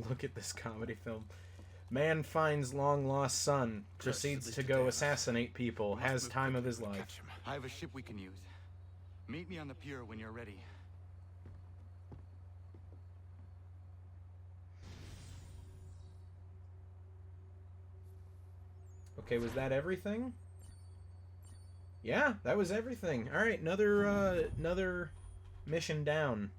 Look at this comedy film. Man finds long-lost son, proceeds to go assassinate people, has time of his life. I have a ship we can use. Meet me on the pier when you're ready. Okay, was that everything? Yeah, that was everything. All right, another mission down.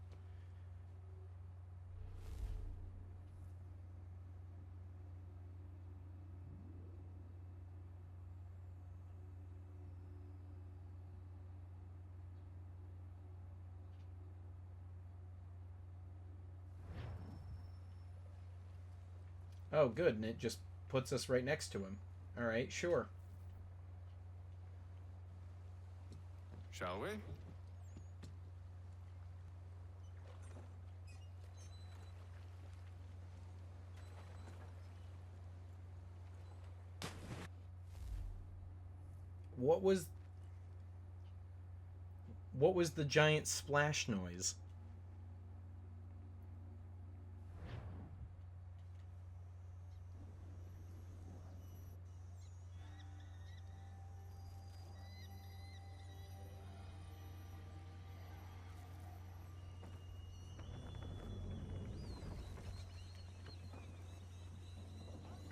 Oh, good, and it just puts us right next to him. All right, sure. Shall we? What was the giant splash noise?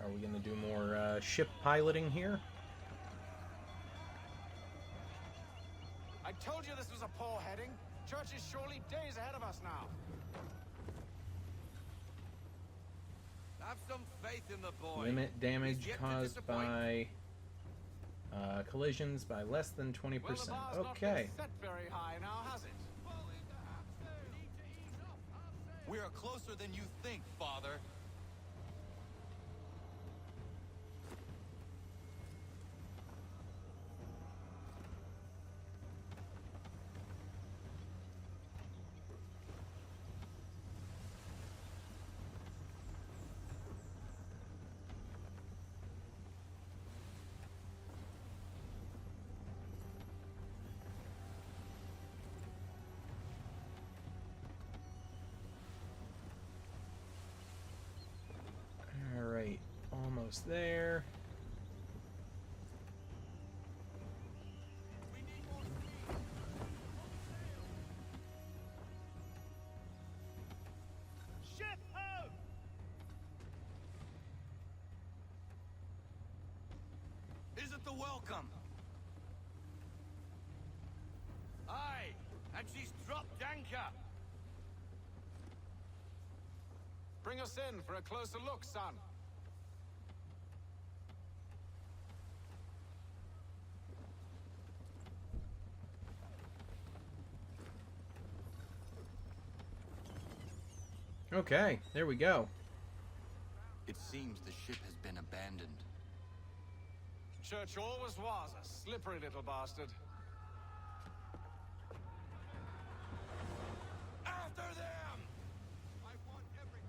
Are we gonna do more ship piloting here? I told you this was a poor heading. Church is surely days ahead of us now. Have some faith in the boy. Limit damage caused by collisions by less than 20%. Well, the bar's Okay. not been set very high now, has it? We are closer than you think, Father. Alright, almost there. Ship home! Is it the welcome? Aye, and she's dropped anchor. Bring us in for a closer look, son. Okay, there we go. It seems the ship has been abandoned. Church always was a slippery little bastard. After them! I want everything.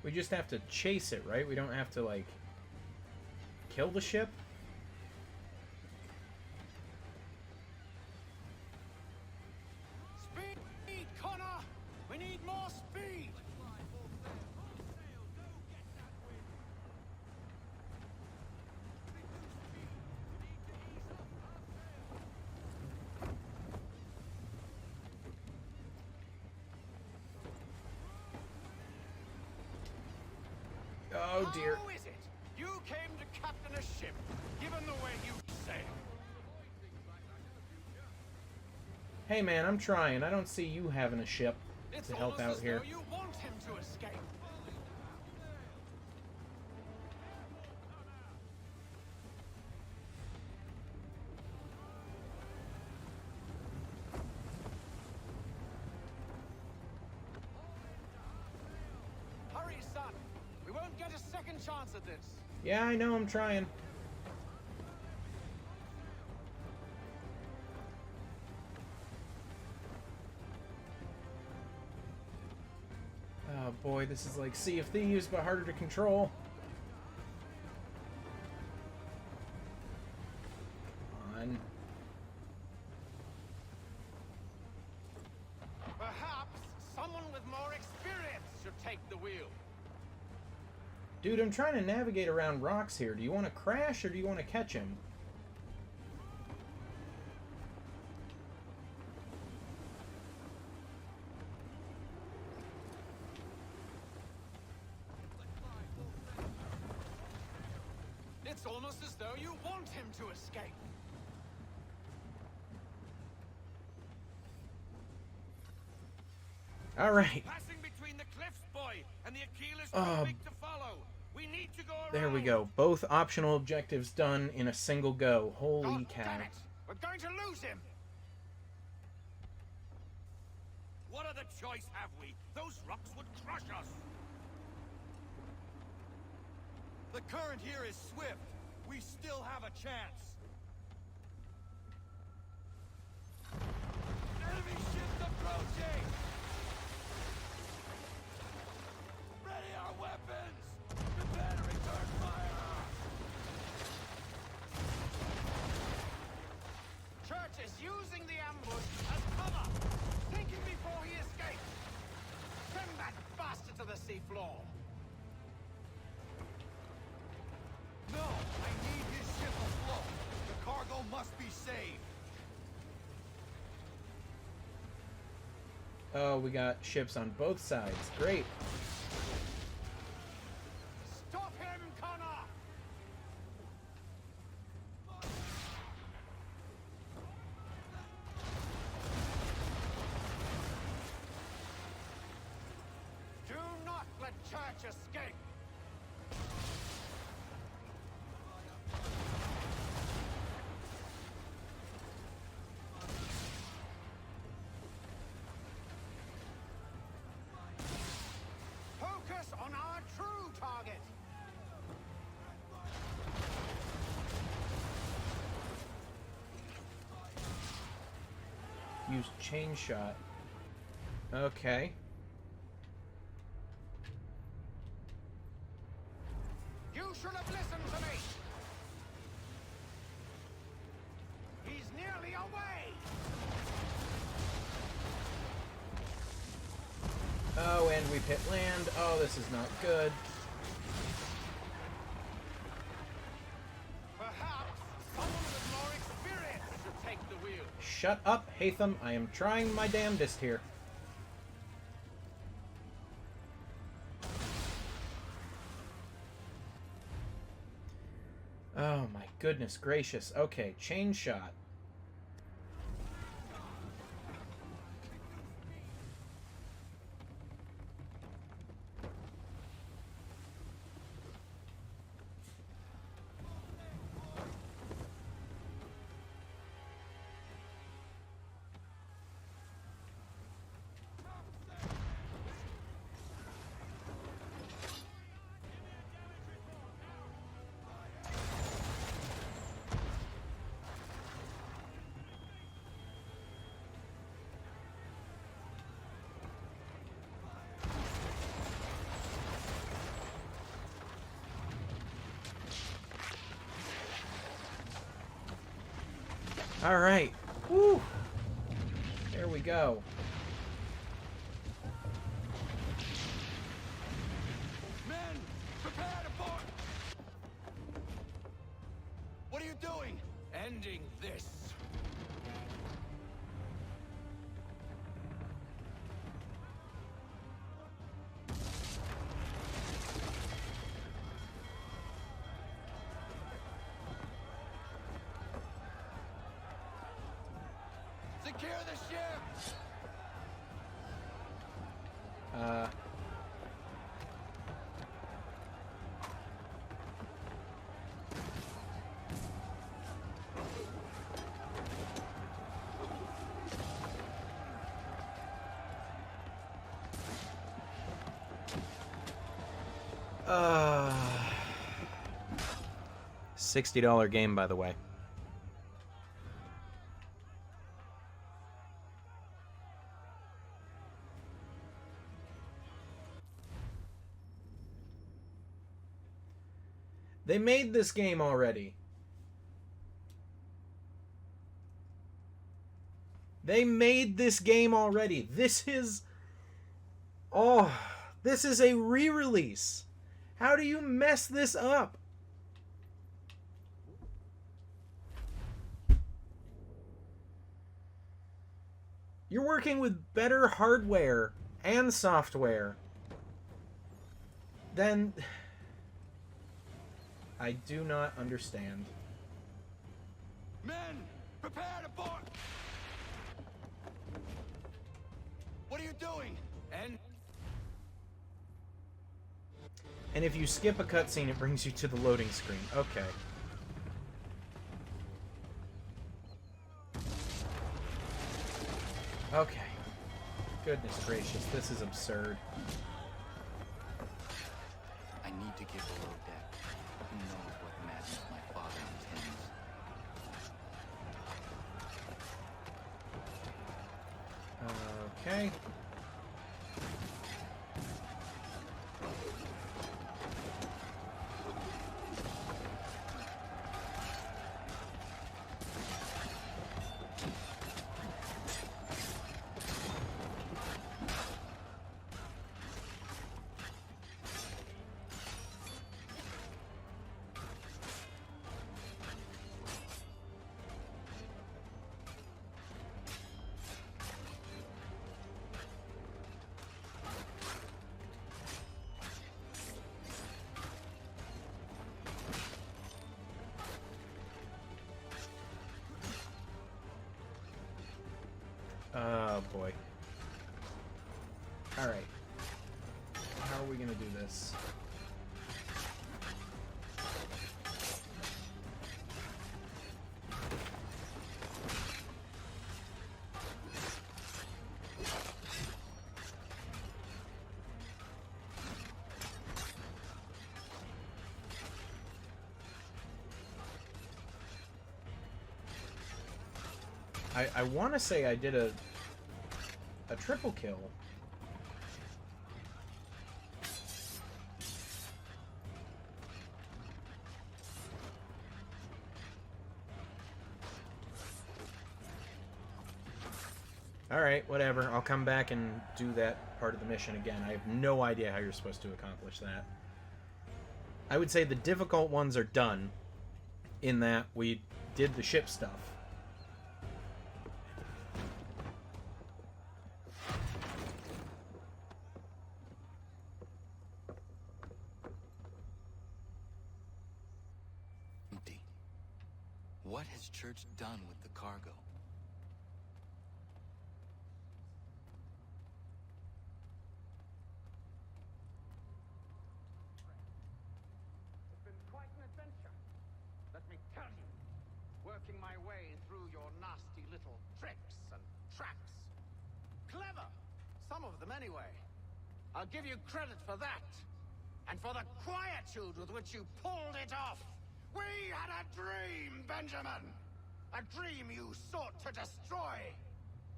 We just have to chase it, right? We don't have to, like, kill the ship? Speed, Connor! We need more speed! Oh dear. How is it? You came to captain a ship, given the way you sail. Hey man, I'm trying. I don't see you having a ship It's to help almost out as here. though you want him to escape. Hurry, son. We won't get a second chance at this. Yeah, I know, I'm trying. Oh boy, this is like Sea of Thieves, but harder to control. Come on. Perhaps someone with more experience should take the wheel. Dude, I'm trying to navigate around rocks here. Do you want to crash or do you want to catch him? It's almost as though you want him to escape. All right. Passing between the cliffs, boy, and the Achilles Oh. big to follow. We need to go around. There we go. Both optional objectives done in a single go. Holy cow. Damn it! We're going to lose him. What other choice have we? Those rocks would crush us. The current here is swift. We still have a chance. Enemy ships approaching! Ready our weapons! Prepare to return fire! Church is using the ambush as cover. Thinking before he escapes. Send that bastard to the seafloor. No! I need his ship afloat! The cargo must be saved! Oh, we got ships on both sides. Great. Stop him, Connor! Do not let Church escape! Focus on our true target! Use chain shot. Okay. You should have listened to me! He's nearly away! Oh, and we've hit land. Oh, this is not good. Perhaps someone with more experience should take the wheel. Shut up, Hatham. I am trying my damnedest here. Oh my goodness gracious. Okay, chain shot. Alright. Woo! There we go. Men, prepare to board! What are you doing? Ending this. Secure the ship! $60 game, by the way. They made this game already. They made this game already. This is... Oh, this is a re-release. How do you mess this up? You're working with better hardware and software than... I do not understand. Men, prepare to board! What are you doing? And if you skip a cutscene, it brings you to the loading screen. Okay. Okay. Goodness gracious, this is absurd. I need to get below deck. Who knows what madness my father intends. Okay. Oh boy. Alright. How are we gonna do this? I want to say I did a triple kill. Alright, whatever. I'll come back and do that part of the mission again. I have no idea how you're supposed to accomplish that. I would say the difficult ones are done, in that we did the ship stuff. What has Church done with the cargo? It's been quite an adventure. Let me tell you. Working my way through your nasty little tricks and traps. Clever! Some of them anyway. I'll give you credit for that. And for the quietude with which you pulled it off. We had a dream, Benjamin! A dream you sought to destroy!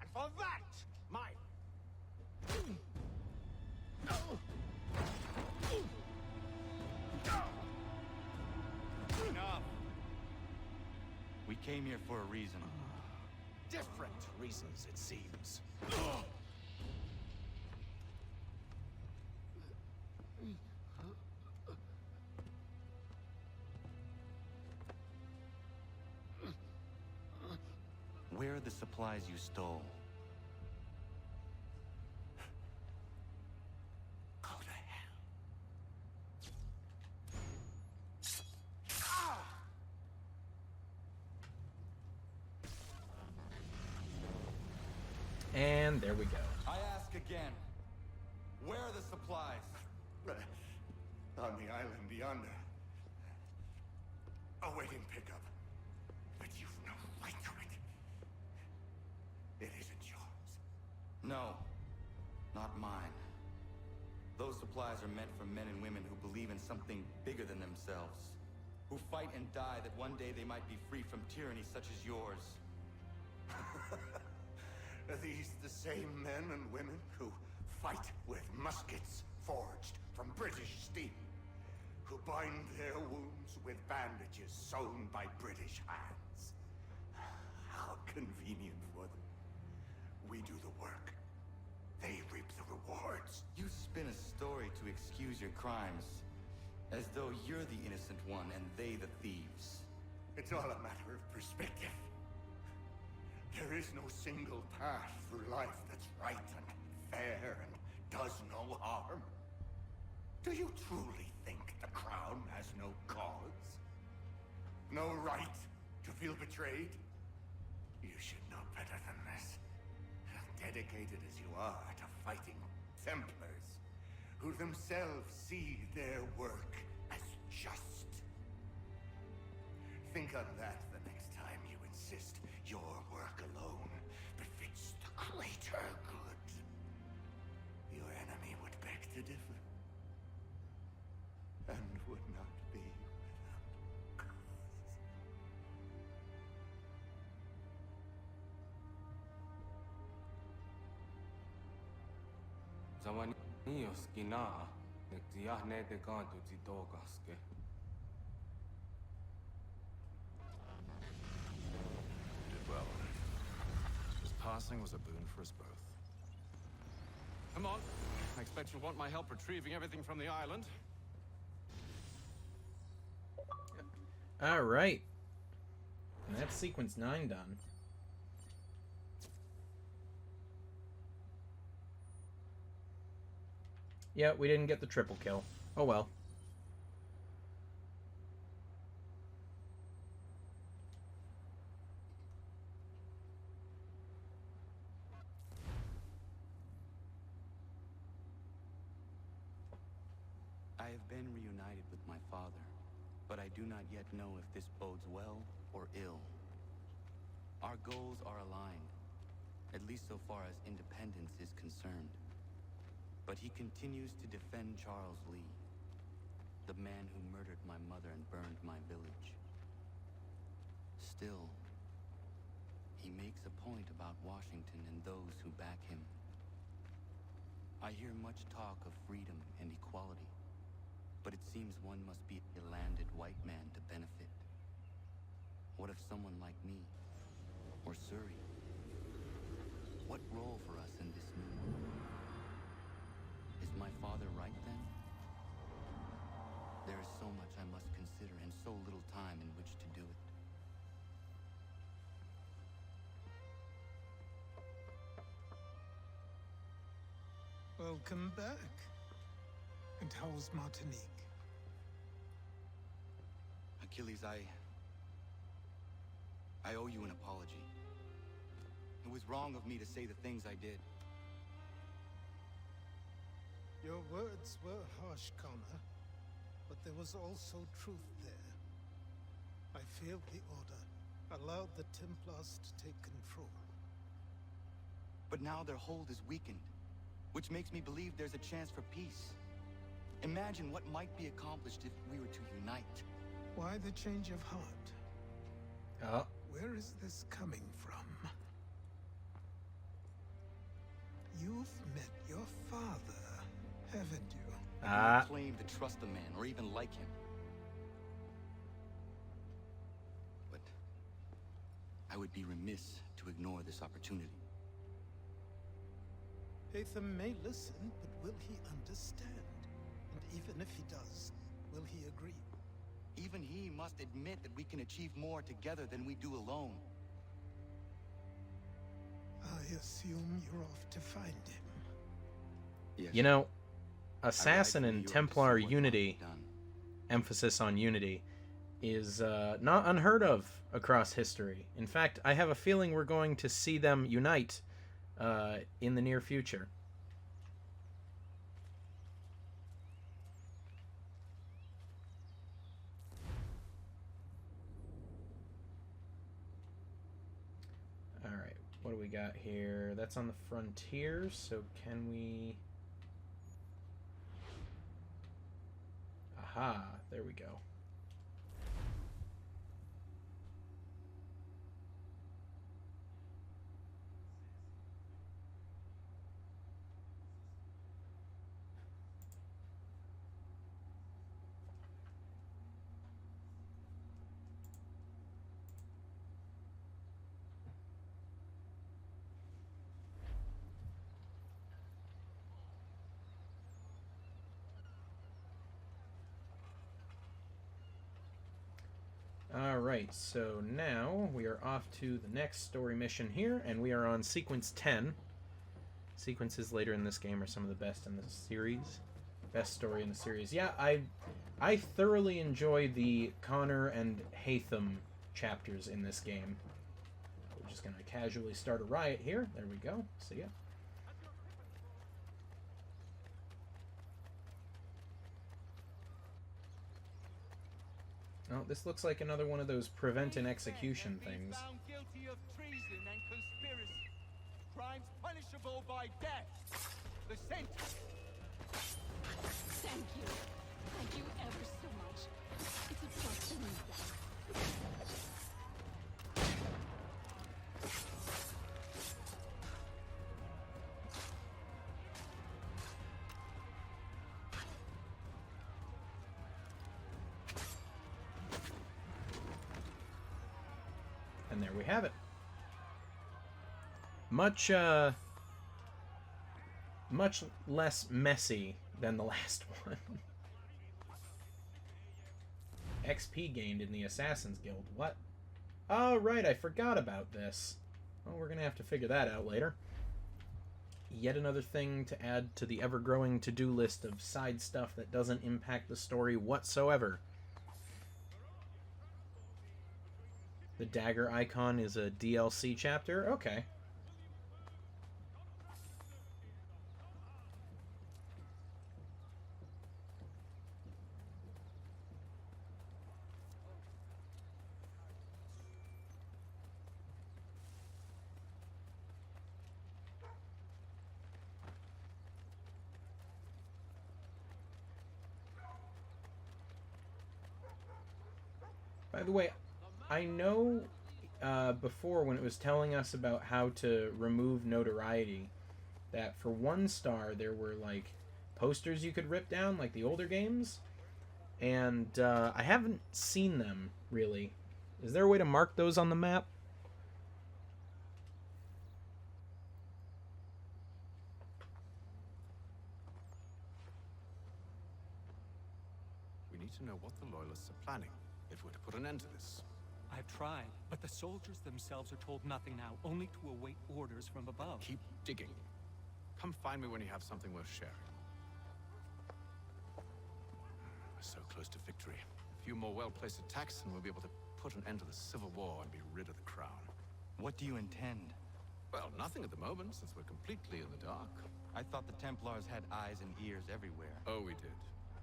And for that, my... Enough! We came here for a reason. different reasons, it seems. Where are the supplies you stole? Go to hell. And there we go. I ask again. Where are the supplies? On the island yonder. Awaiting pickup. But you've no right to it. It isn't yours. No, not mine. Those supplies are meant for men and women who believe in something bigger than themselves. Who fight and die that one day they might be free from tyranny such as yours. Are these the same men and women who fight with muskets forged from British steel? Who bind their wounds with bandages sewn by British hands? How convenient for them. We do the work. They reap the rewards. You spin a story to excuse your crimes, as though you're the innocent one and they the thieves. It's all a matter of perspective. There is no single path through life that's right and fair and does no harm. Do you truly think the Crown has no cause? No right to feel betrayed? You should know better than this. Dedicated as you are to fighting Templars, who themselves see their work as just. Think on that the next time you insist your work alone befits the greater good. Your enemy would beg to differ, and would not be without cause. Did well. His passing was a boon for us both. Come on. I expect you'll want my help retrieving everything from the island. Alright. And that's sequence 9 done. Yeah, we didn't get the triple kill. Oh well. I have been reunited with my father, but I do not yet know if this bodes well or ill. Our goals are aligned, at least so far as independence is concerned. But he continues to defend Charles Lee, the man who murdered my mother and burned my village. Still, he makes a point about Washington and those who back him. I hear much talk of freedom and equality, but it seems one must be a landed white man to benefit. What of someone like me, or Surrey? What role for us in this new world? Is my father right then? There is so much I must consider and so little time in which to do it. Welcome back. And how's Martinique? Achilles, I owe you an apology. It was wrong of me to say the things I did. Your words were harsh, Connor, but there was also truth there. I failed the Order, allowed the Templars to take control. But now their hold is weakened, which makes me believe there's a chance for peace. Imagine what might be accomplished if we were to unite. Why the change of heart? Where is this coming from? You've met your father, haven't you? I don't claim to trust the man or even like him. But I would be remiss to ignore this opportunity. Hatham may listen, but will he understand? And even if he does, will he agree? Even he must admit that we can achieve more together than we do alone. I assume you're off to find him. Yes. You know, Assassin for and New York to Templar see what unity, must be done. emphasis on unity, is not unheard of across history. In fact, I have a feeling we're going to see them unite in the near future. Alright, what do we got here? That's on the frontier, so can we... Aha, there we go. Alright, so now we are off to the next story mission here, and we are on sequence 10. Sequences later in this game are some of the best in the series. Best story in the series. Yeah, I thoroughly enjoy the Connor and Hatham chapters in this game. We're just going to casually start a riot here. There we go. See ya. Oh, this looks like another one of those prevent and execution things. Found guilty of treason and conspiracy. Crimes punishable by death. The sentence. Thank you. Thank you ever so much. It's a trust to me. And there we have it. Much less messy than the last one. XP gained in the Assassin's Guild. What? Oh, right, I forgot about this. Well, we're gonna have to figure that out later. Yet another thing to add to the ever-growing to-do list of side stuff that doesn't impact the story whatsoever. The dagger icon is a DLC chapter? Okay. By the way, I know before when it was telling us about how to remove notoriety, that for 1 star there were like posters you could rip down like the older games, and I haven't seen them really. Is there a way to mark those on the map? We need to know what the Loyalists are planning if we're to put an end to this. I've tried, but the soldiers themselves are told nothing now, only to await orders from above. Keep digging. Come find me when you have something worth sharing. We're so close to victory. A few more well-placed attacks and we'll be able to put an end to the Civil War and be rid of the Crown. What do you intend? Well, nothing at the moment, since we're completely in the dark. I thought the Templars had eyes and ears everywhere. Oh, we did.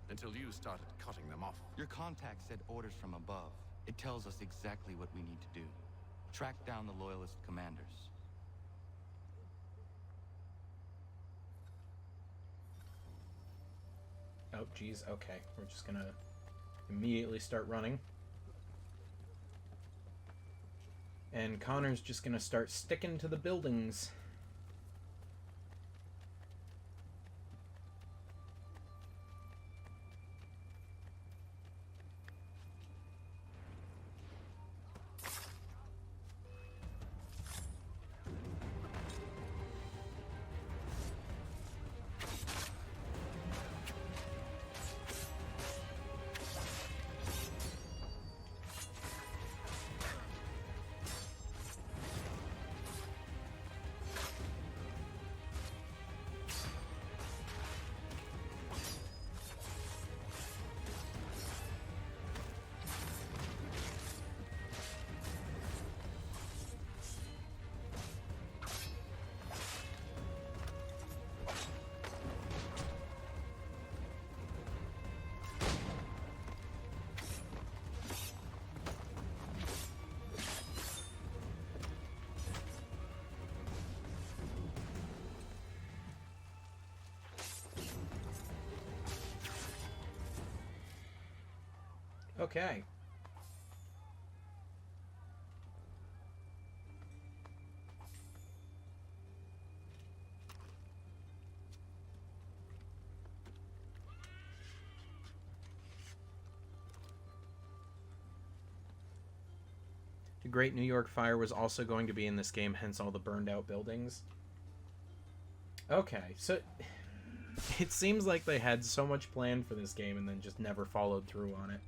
Until you started cutting them off. Your contact said orders from above. It tells us exactly what we need to do. Track down the Loyalist commanders. Oh, geez. Okay. We're just gonna immediately start running. And Connor's just gonna start sticking to the buildings. Okay. The Great New York Fire was also going to be in this game, hence all the burned out buildings. Okay, so it seems like they had so much planned for this game and then just never followed through on it.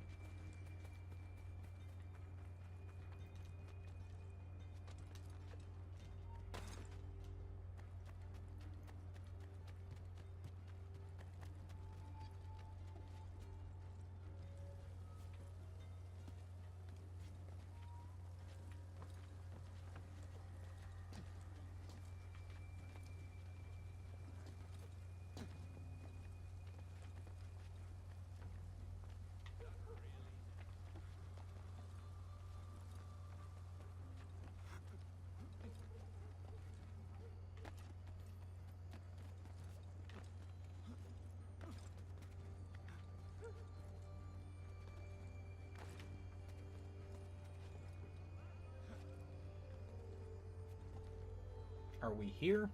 Are we here?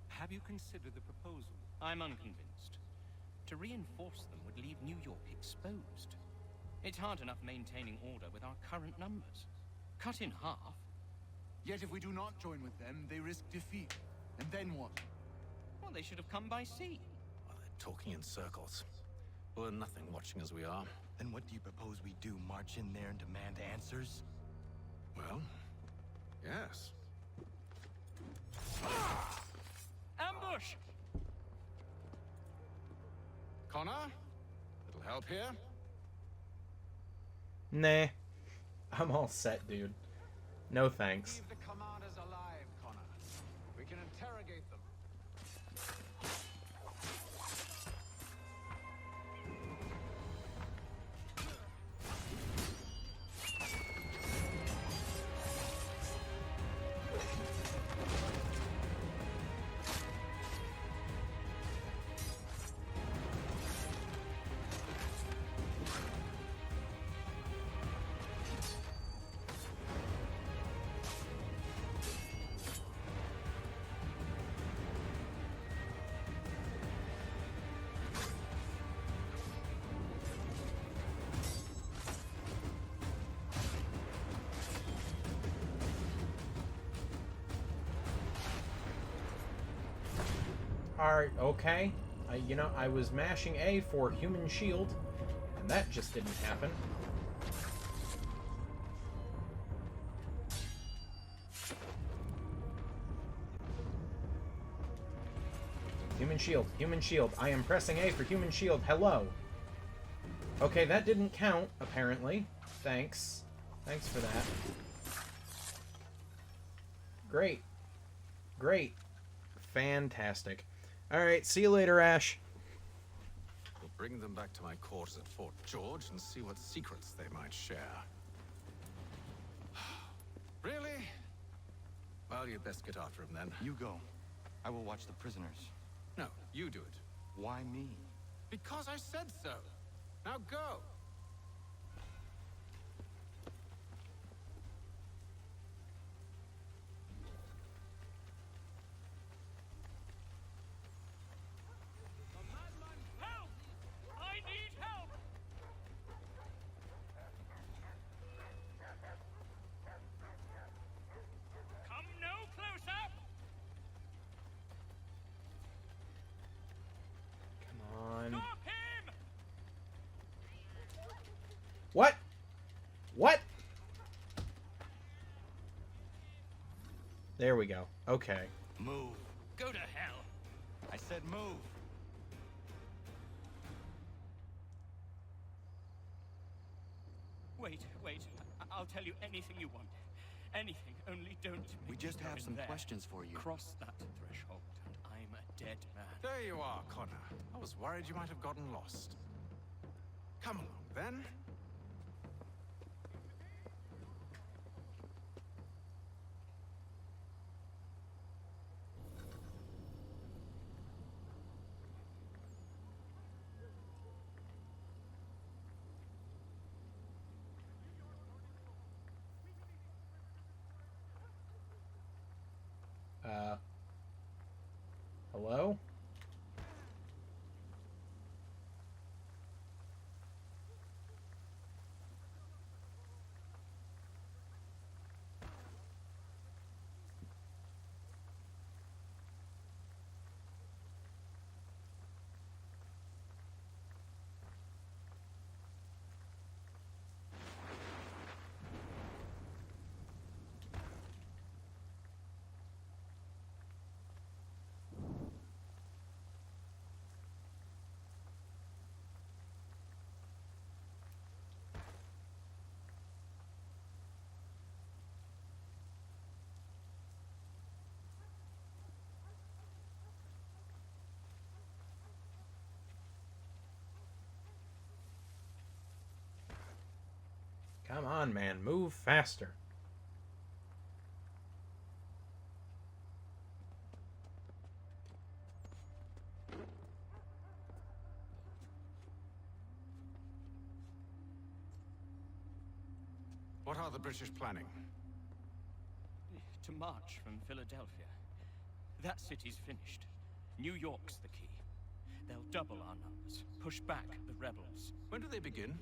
Have you considered the proposal? I'm unconvinced. To reinforce them would leave New York exposed. It's hard enough maintaining order with our current numbers. Cut in half. Yet if we do not join with them, they risk defeat. And then what? Well, they should have come by sea. Well, they're talking in circles. We'll learn nothing watching as we are. Then what do you propose we do? March in there and demand answers? Well, yes. Ambush! Connor? Little help here? Nah. I'm all set, dude. No thanks. Leave the commanders alive, Connor. We can interrogate them. Alright, okay. You know, I was mashing A for human shield, and that just didn't happen. Human shield, human shield. I am pressing A for human shield. Hello. Okay, that didn't count, apparently. Thanks. Thanks for that. Great. Great. Fantastic. Alright, see you later, Ash. We'll bring them back to my quarters at Fort George and see what secrets they might share. Really? Well, you'd best get after him then. You go. I will watch the prisoners. No, you do it. Why me? Because I said so. Now go. Help! I need help! Come no closer! Come on. Stop him! What? What? There we go. Okay. Move. Go to hell. I said move. Wait. I'll tell you anything you want. Anything, only don't. We just have some questions for you. Cross that threshold, and I'm a dead man. There you are, Connor. I was worried you might have gotten lost. Come along, then. Hello? Come on, man. Move faster. What are the British planning? To march from Philadelphia. That city's finished. New York's the key. They'll double our numbers, push back the rebels. When do they begin?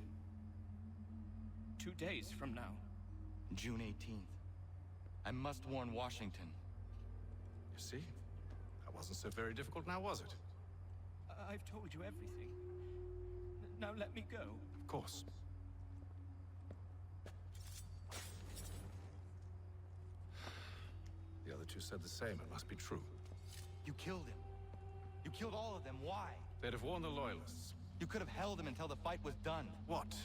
2 days from now. June 18th. I must warn Washington. You see? That wasn't so very difficult now, was it? I've told you everything. Now let me go. Of course. The other two said the same. It must be true. You killed him. You killed all of them. Why? They'd have warned the Loyalists. You could have held them until the fight was done. What?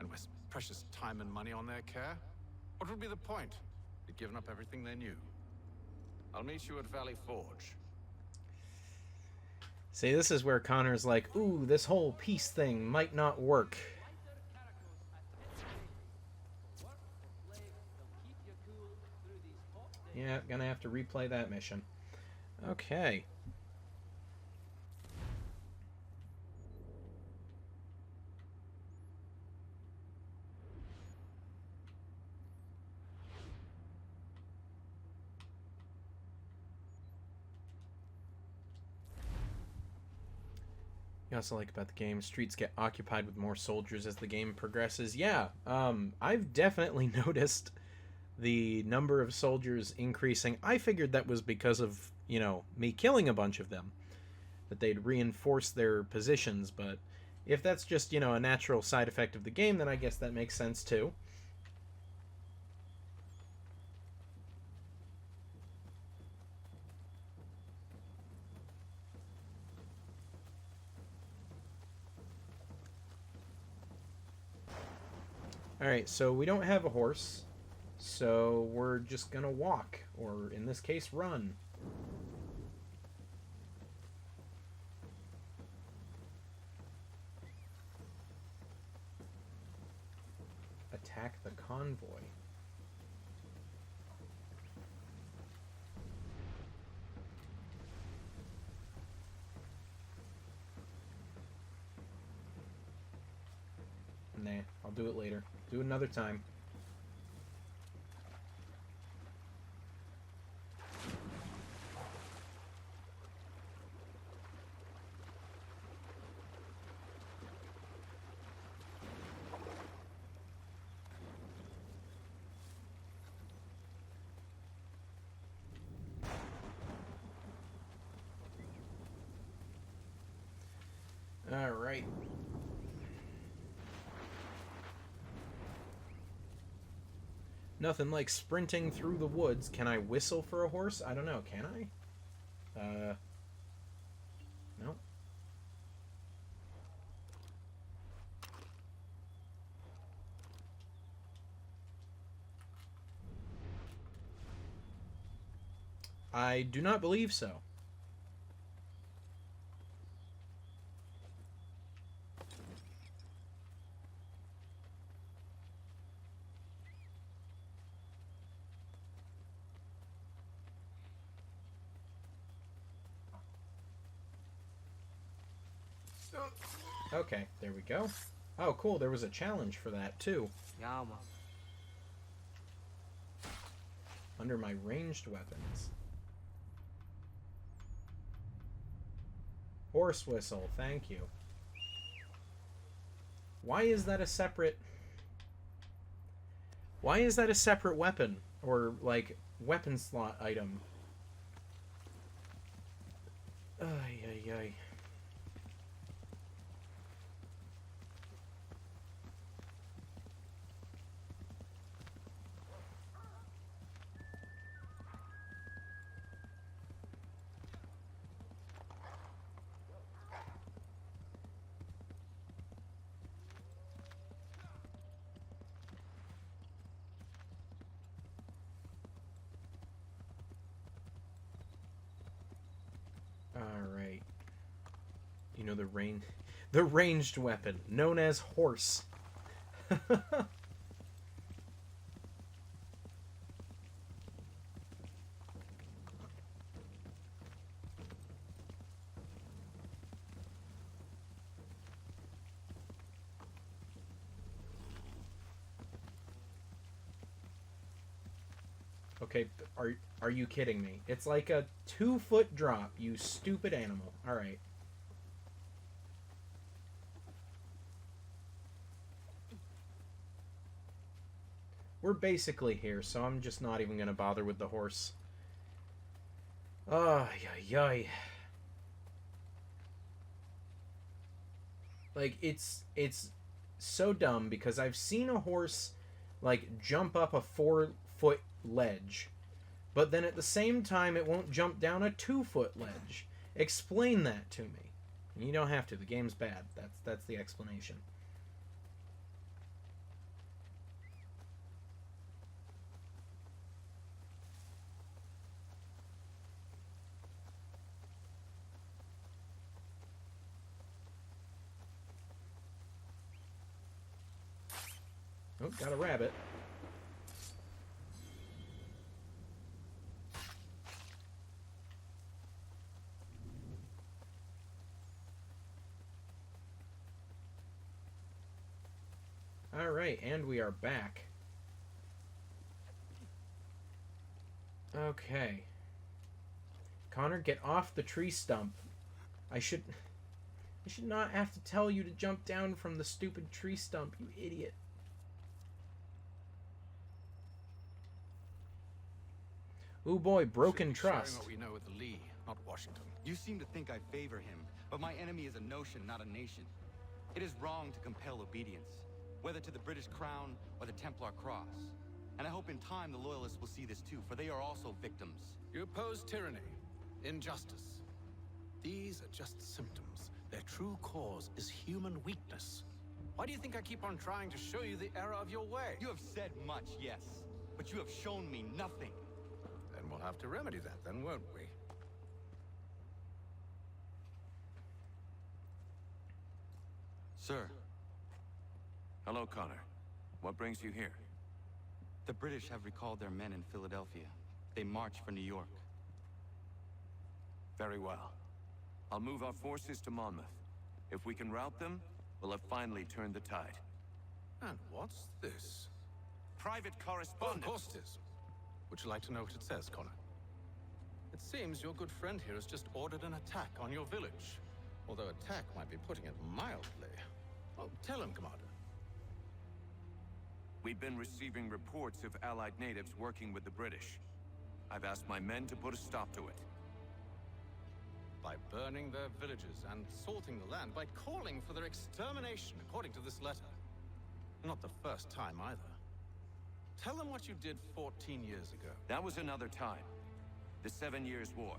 And waste precious time and money on their care? What would be the point? They'd given up everything they knew. I'll meet you at Valley Forge. See, this is where Connor's like, ooh, this whole peace thing might not work. Yeah, gonna have to replay that mission. Okay. You also like about the game, streets get occupied with more soldiers as the game progresses. Yeah, I've definitely noticed the number of soldiers increasing. I figured that was because of, you know, me killing a bunch of them, that they'd reinforce their positions, but if that's just, you know, a natural side effect of the game, then I guess that makes sense too. Alright, so we don't have a horse, so we're just gonna walk, or in this case, run. Attack the convoy. Nah, I'll do it later. Do it another time. All right. Nothing like sprinting through the woods. Can I whistle for a horse? I don't know. Can I? No. I do not believe so. Okay, there we go. Oh, cool. There was a challenge for that, too. Yama. Under my ranged weapons. Horse whistle, thank you. Why is that a separate... Why is that a separate weapon? Or, like, weapon slot item? Ay, ay, ay. Alright. You know the ranged weapon, known as horse. Okay, are you kidding me? It's like a 2-foot drop, you stupid animal. Alright. We're basically here, so I'm just not even gonna bother with the horse. Oh, yay. Like, it's so dumb because I've seen a horse, like, jump up a 4-foot ledge, but then at the same time it won't jump down a 2-foot ledge. Explain that to me. You don't have to. The game's bad. That's the explanation. Oh, got a rabbit. Alright, and we are back. Okay. Connor, get off the tree stump. I should not have to tell you to jump down from the stupid tree stump, you idiot. Ooh boy, broken trust. What we know with Lee, not Washington. You seem to think I favor him, but my enemy is a notion, not a nation. It is wrong to compel obedience, whether to the British Crown or the Templar Cross. And I hope in time the Loyalists will see this too, for they are also victims. You oppose tyranny, injustice. These are just symptoms. Their true cause is human weakness. Why do you think I keep on trying to show you the error of your way? You have said much, yes, but you have shown me nothing. Then we'll have to remedy that, then, won't we? Sir. Hello, Connor. What brings you here? The British have recalled their men in Philadelphia. They march for New York. Very well. I'll move our forces to Monmouth. If we can rout them, we'll have finally turned the tide. And what's this? Private correspondence. Of course it is. Would you like to know what it says, Connor? It seems your good friend here has just ordered an attack on your village. Although attack might be putting it mildly. Oh, tell him, Commander. We've been receiving reports of Allied natives working with the British. I've asked my men to put a stop to it. By burning their villages and salting the land, by calling for their extermination, according to this letter. Not the first time, either. Tell them what you did 14 years ago. That was another time. The 7 Years' War.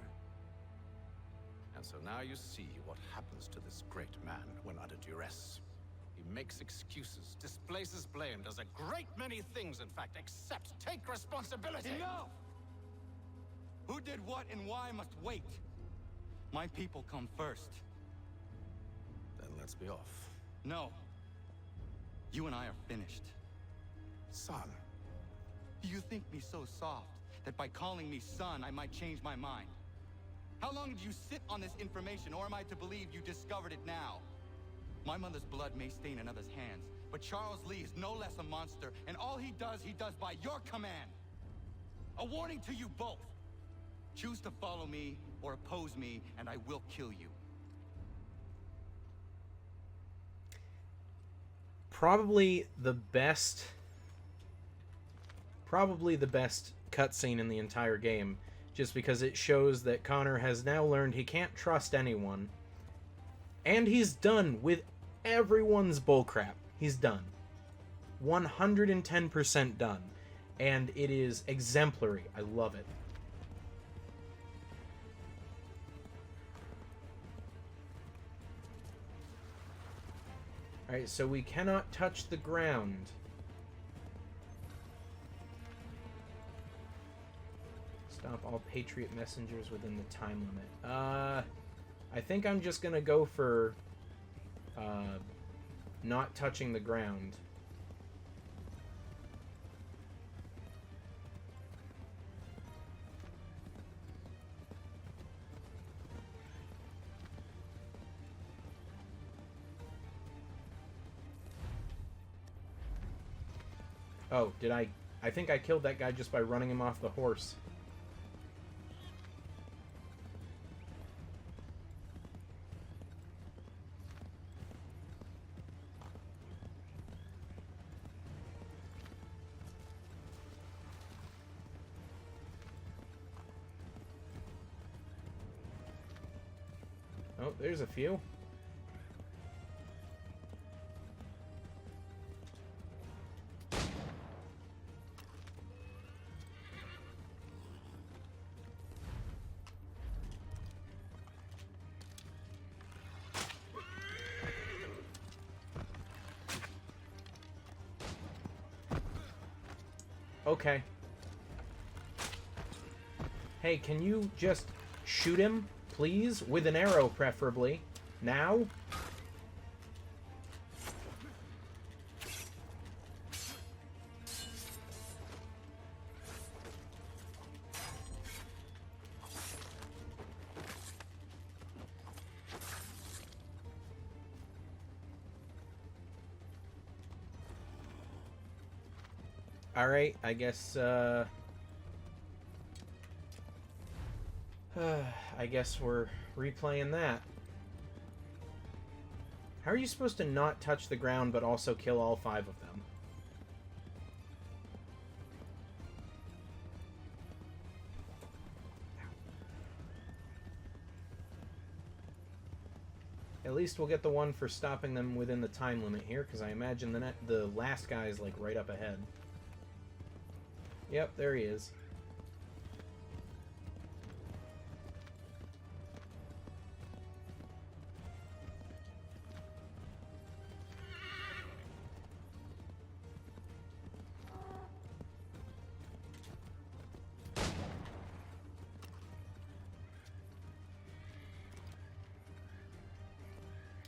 And so now you see what happens to this great man when under duress. He makes excuses, displaces blame, does a great many things, in fact, except take responsibility! Enough! Who did what and why must wait. My people come first. Then let's be off. No. You and I are finished. Son. You think me so soft that by calling me son, I might change my mind? How long did you sit on this information, or am I to believe you discovered it now? My mother's blood may stain another's hands, but Charles Lee is no less a monster, and all he does by your command. A warning to you both. Choose to follow me or oppose me, and I will kill you. probably the best cutscene in the entire game, just because it shows that Connor has now learned he can't trust anyone, and he's done with everyone's bullcrap. He's done. 110% done. And it is exemplary. I love it. Alright, so we cannot touch the ground. Stop all Patriot messengers within the time limit. I think I'm just gonna go for not touching the ground. Oh, did I think I killed that guy just by running him off the horse. Oh, there's a few. Okay. Hey, can you just shoot him, please? With an arrow, preferably. Now? Alright, I guess, I guess we're replaying that. How are you supposed to not touch the ground but also kill all 5 of them? At least we'll get the one for stopping them within the time limit here, because I imagine the last guy is, like, right up ahead. Yep, there he is.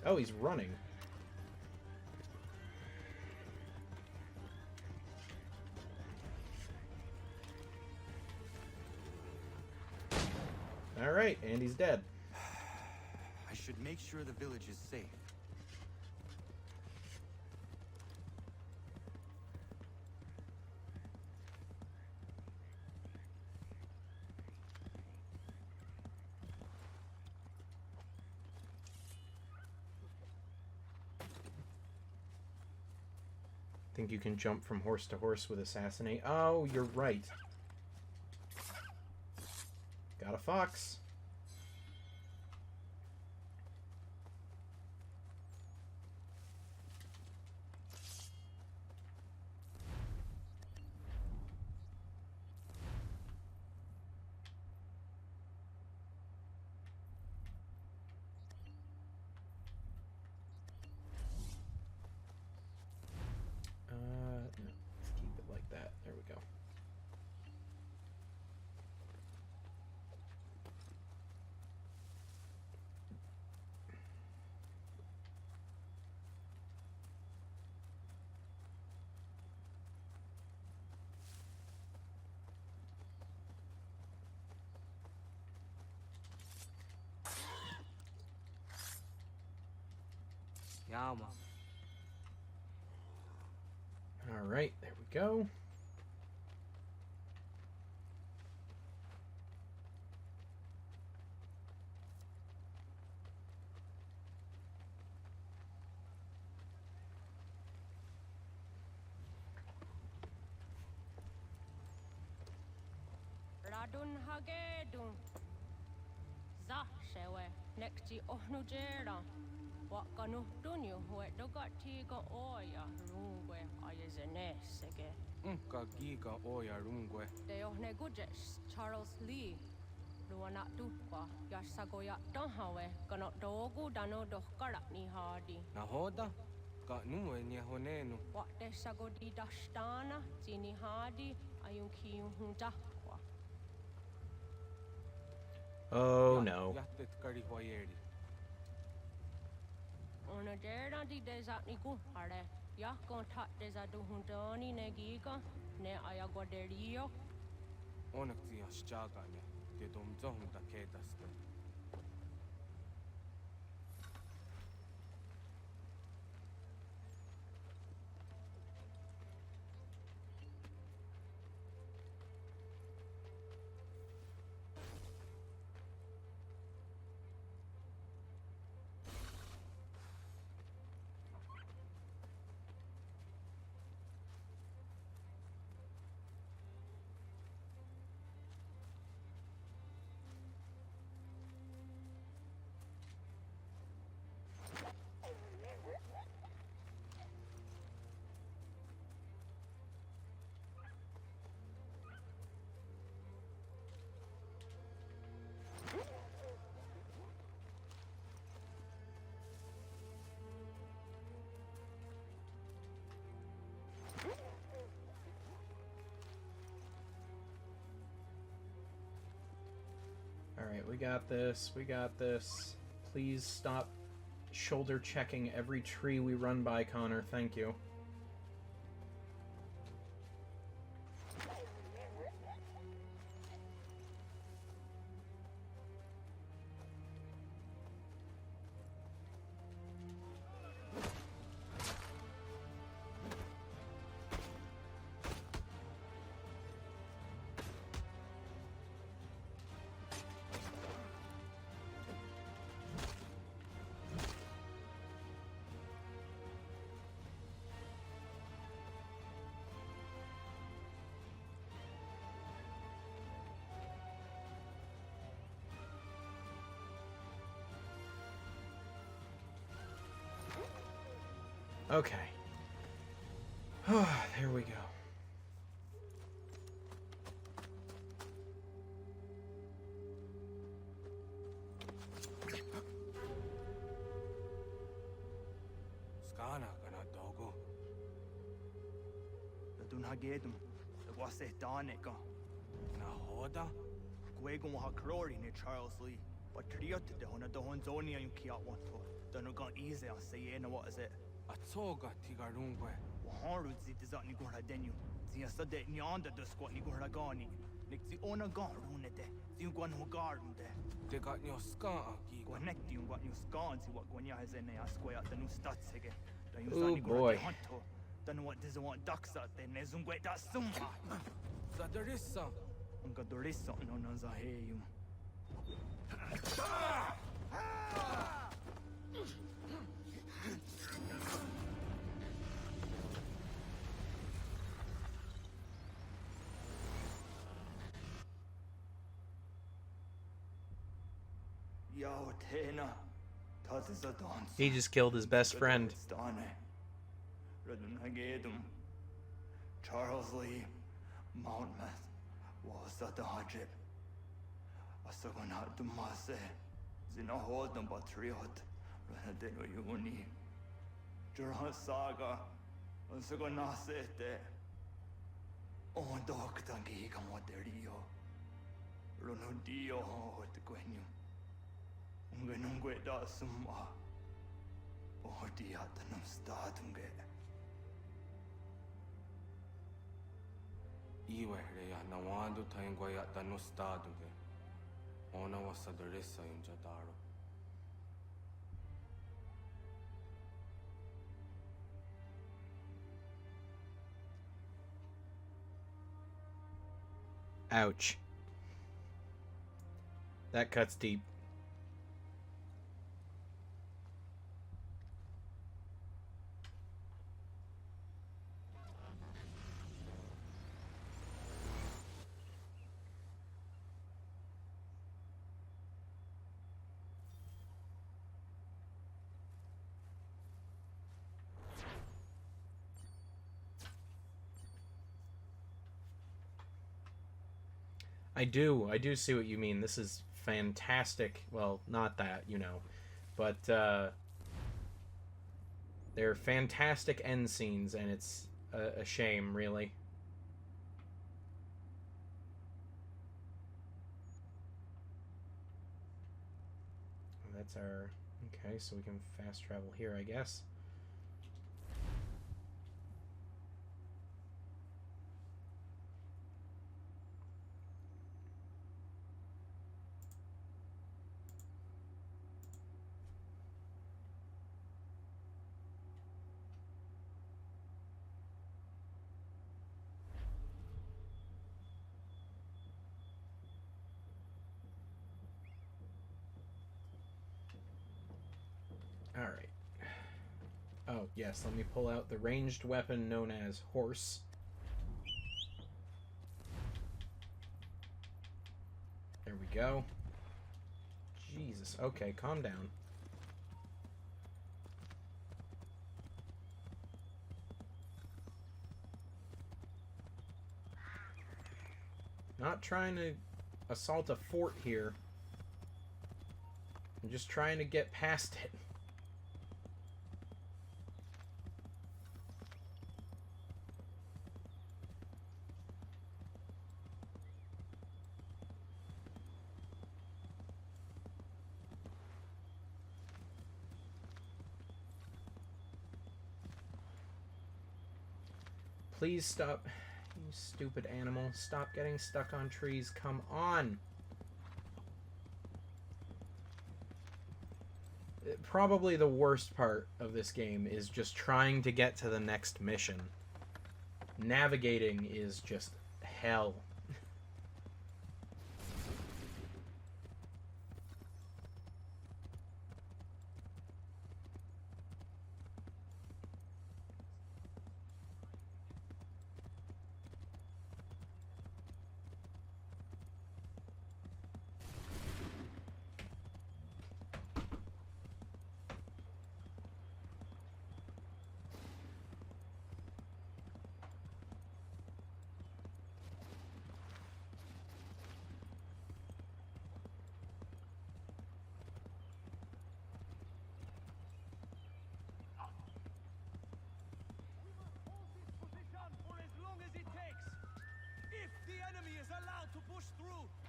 Oh, he's running. Alright, and he's dead. I should make sure the village is safe. Think you can jump from horse to horse with assassinate? Oh, you're right. Got a fox. No, let's keep it like that. There we go. Yama. All right, there we go. Radun hagedun. Za shewe nekti ohnujera. Wakanu dunyu huetogati ga oya rungwe ayezene sege. Ka giga oya rungwe. De ohne gujes Charles Lee. Luana tukwa yasagoya donhawe kano dogu dano dohkara ni hadi. Nahoda? Ka nuwe nye honenu. Wakte sagodi dashtana zini hadi ayunki huntakwa. Oh no. Yatet kari hoyeri. Ona dera di desatni guhare. Ya kontat desatu hundani negiga ne ayaguaderio. Onak ti ashjaga ne. De dom zohum da kedaste. Alright, we got this. We got this. Please stop shoulder checking every tree we run by, Connor. Thank you. Okay. There we go. Skana kana dogo. Radun hagedum. Wase danika. Nahoda? Gwegun wa hakrori ne Charles Lee. But triot de hona do honzonia yun kiat one to. Donu gon easy on say na what is it? Atsoga tigarungwe. Waharu zi dizat ni gora denu. Zia sade ni onda do squat ni gora gani. Nik zi ona garune de. Zi gwan ho garun de. De got nyo ska gi. Gwanek di gwan nyo skan zi what gwanya has in a square the new stats again. Da yun Oh zani gora boy. de hunto. Donu what does want ducks out there ne zungwe da summa. Zadarissa. Unga dorissa no no za he you. He just killed his best friend. Charles Lee, Mountmouth, was at the Hajib. Asagonat the Mase, Zinahold and Batriot, Renadeno Yuni, Jurhan Saga, Asagonasete, on Doctangi Camoterio, Ronodio, what the Quenu. Ungenungue da summa. Odiatanum statunge. Iwe reya nawando taingwaya tanu staduge. Ona wasadarissa yunjadaro. Ouch. That cuts deep. I do see what you mean. This is fantastic. Well, not that, you know, but they're fantastic end scenes, and it's a shame, really. That's our... Okay, so we can fast travel here, I guess. Alright. Oh, yes, let me pull out the ranged weapon known as Horse. There we go. Jesus. Okay, calm down. Not trying to assault a fort here. I'm just trying to get past it. Please stop, you stupid animal. Stop getting stuck on trees. Come on. Probably the worst part of this game is just trying to get to the next mission. Navigating is just hell.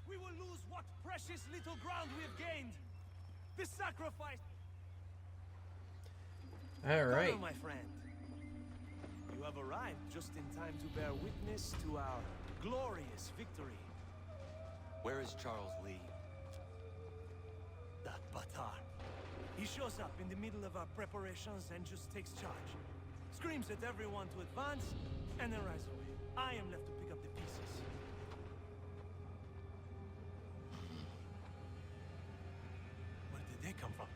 We will lose what precious little ground we have gained. The sacrifice. All right. Hello, my friend. You have arrived just in time to bear witness to our glorious victory. Where is Charles Lee? That Batar. He shows up in the middle of our preparations and just takes charge. Screams at everyone to advance, and then rides away. I am left to pick up the pieces. Where did they come from?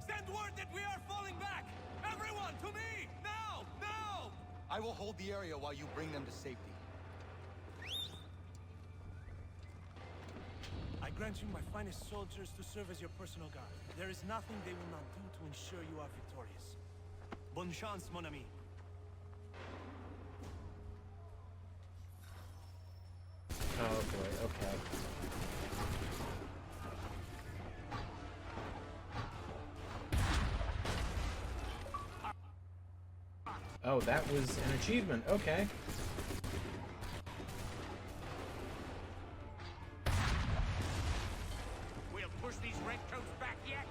Send word that we are falling back! Everyone, to me! Now! Now! I will hold the area while you bring them to safety. I grant you my finest soldiers to serve as your personal guard. There is nothing they will not do to ensure you are victorious. Bonne chance, mon ami. Oh boy, okay. Oh, that was an achievement, okay. We'll push these redcoats back yet?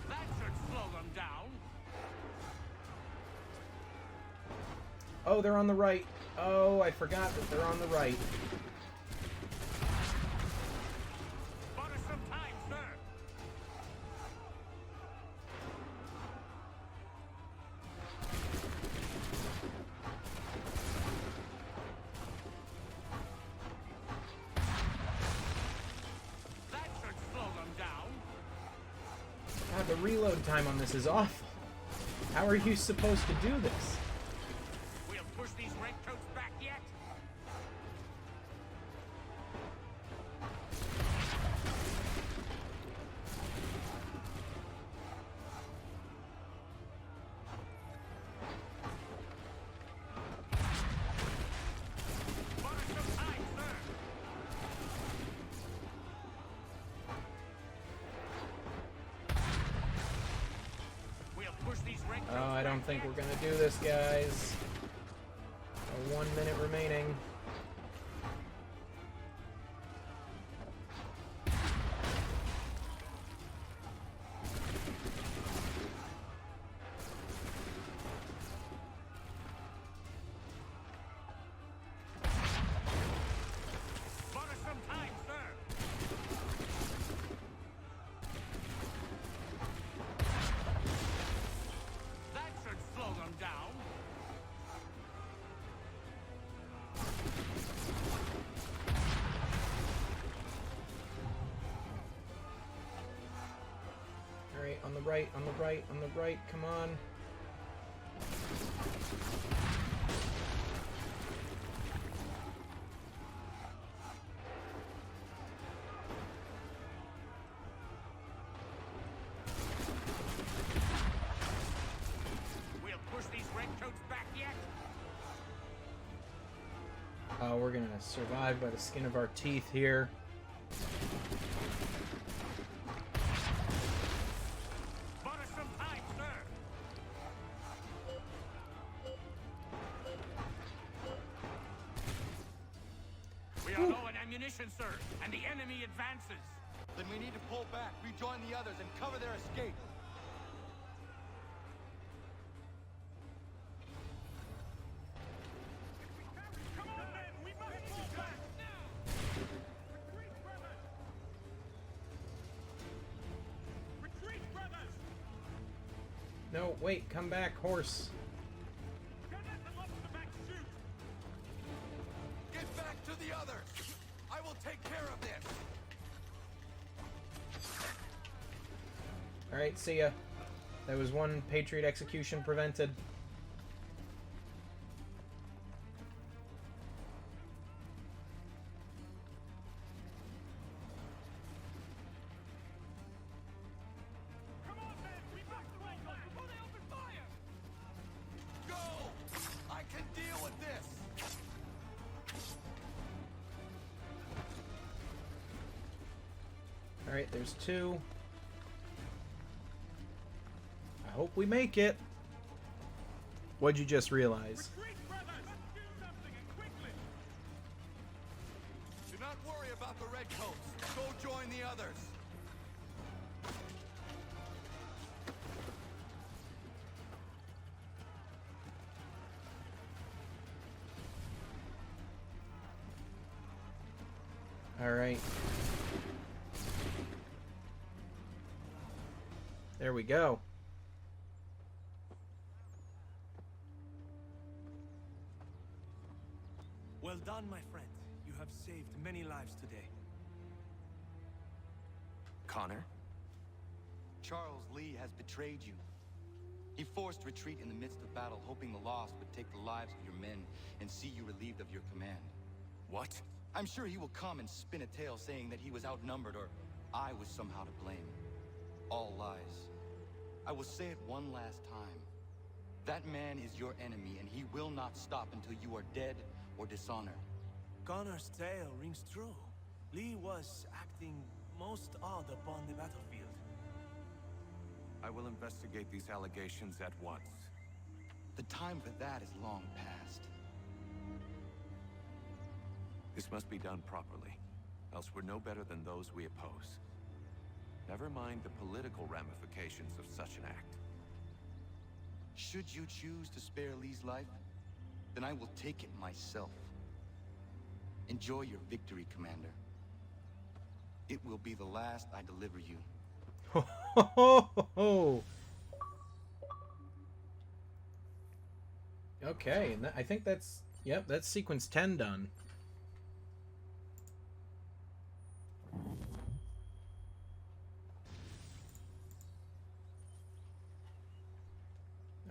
That should slow them down. Oh, they're on the right. Oh, I forgot that they're on the right. Bought us some time, sir. That should slow them down. God, the reload time on this is awful. How are you supposed to do this? We'll push these redcoats back yet? I don't think we're gonna do this, guys. 1 minute remaining. On the right, on the right, on the right, come on. We'll push these redcoats back yet. Oh, we're gonna survive by the skin of our teeth here. Sir, and the enemy advances. Then we need to pull back, rejoin the others, and cover their escape. Come on, men! We must pull back now! Retreat, brothers! Retreat, brothers! No, wait, come back, horse. Don't let them off the back shoot! Get back to the others! I will take care of this! Alright, see ya. That was one Patriot execution prevented. Come on, men! We must pull back before they open fire! Go! I can deal with this! Alright, there's two. I hope we make it. What'd you just realize? Retreat, brothers! Let's do something, and quickly! Do not worry about the redcoats. Go join the others. Alright. There we go. Well done, my friend. You have saved many lives today. Connor? Charles Lee has betrayed you. He forced retreat in the midst of battle, hoping the loss would take the lives of your men and see you relieved of your command. What? I'm sure he will come and spin a tale saying that he was outnumbered or I was somehow to blame. All lies. I will say it one last time. That man is your enemy, and he will not stop until you are dead or dishonored. Connor's tale rings true. Lee was acting most odd upon the battlefield. I will investigate these allegations at once. The time for that is long past. This must be done properly, else we're no better than those we oppose. Never mind the political ramifications of such an act. Should you choose to spare Lee's life, then I will take it myself. Enjoy your victory, Commander. It will be the last I deliver you. Ho ho ho ho! Okay, and I think that's... Yep, that's sequence 10 done.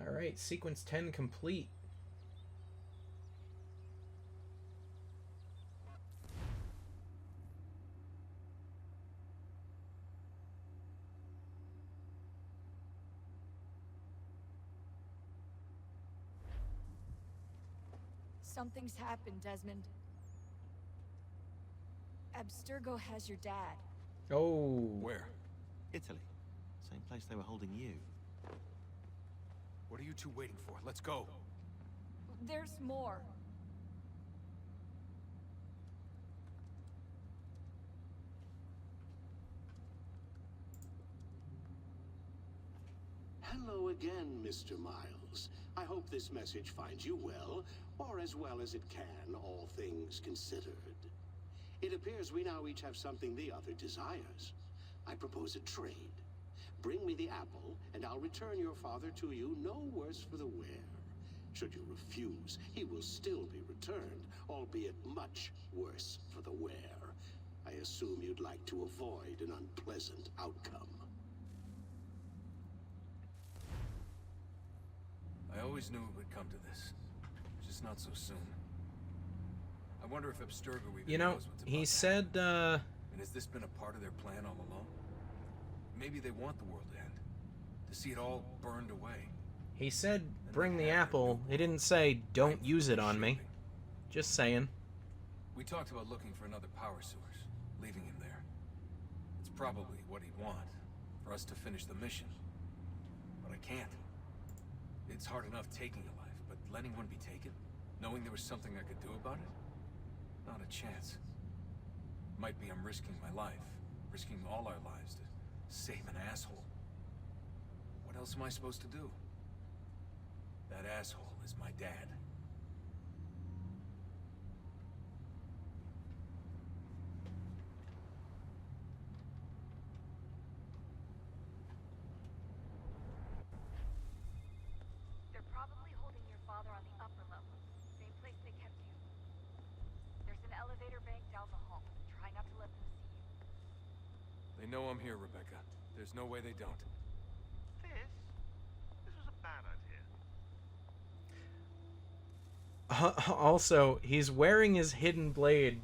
Alright, sequence 10 complete. Something's happened, Desmond. Abstergo has your dad. Oh. Where? Italy. Same place they were holding you. What are you two waiting for? Let's go. There's more. Hello again, Mr. Miles. I hope this message finds you well, or as well as it can, all things considered. It appears we now each have something the other desires. I propose a trade. Bring me the apple, and I'll return your father to you no worse for the wear. Should you refuse, he will still be returned, albeit much worse for the wear. I assume you'd like to avoid an unpleasant outcome. I always knew it would come to this. Just not so soon. I wonder if Abstergo even You know, knows what's he about said, And has this been a part of their plan all along? Maybe they want the world to end. To see it all burned away. He said, bring the apple. He didn't say, don't use it on me. Just saying. We talked about looking for another power source, leaving him there. It's probably what he'd want, for us to finish the mission. But I can't. It's hard enough taking a life, but letting one be taken? Knowing there was something I could do about it? Not a chance. Might be I'm risking my life, risking all our lives to save an asshole. What else am I supposed to do? That asshole is my dad. They're probably holding your father on the upper level. Same place they kept you. There's an elevator bank down the hall. Try not to let them see you. They know I'm here, Rebecca. There's no way they don't. This was a bad idea. Also, he's wearing his hidden blade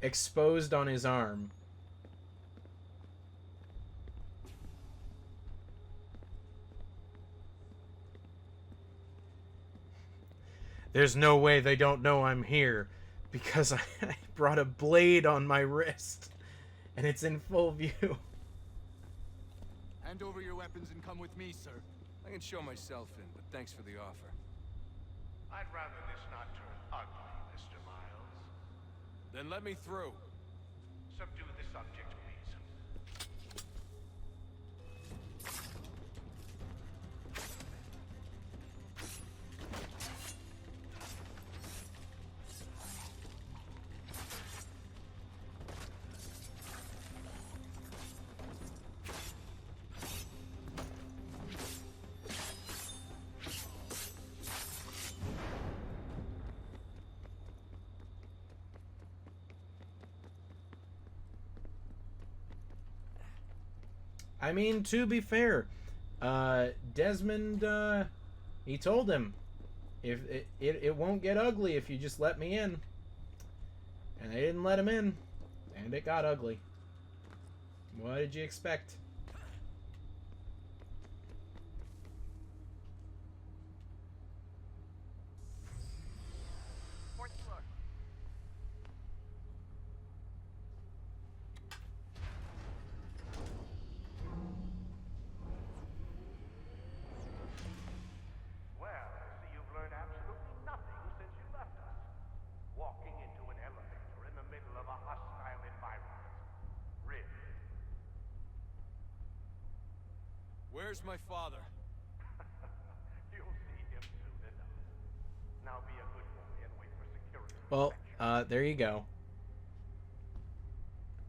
exposed on his arm. There's no way they don't know I'm here because I brought a blade on my wrist and it's in full view. Hand over your weapons and come with me, sir. I can show myself in, but thanks for the offer. I'd rather this not turn ugly, Mr. Miles. Then let me through. Subdue the subject, please. I mean, to be fair, Desmond, he told him, if it won't get ugly if you just let me in. And they didn't let him in, and it got ugly. What did you expect? Fourth floor. Well, I see you've learned absolutely nothing since you left us. Walking into an elevator in the middle of a hostile environment. Really? Where's my father? You'll see him soon enough. Now be a good boy and wait for security. Well, there you go.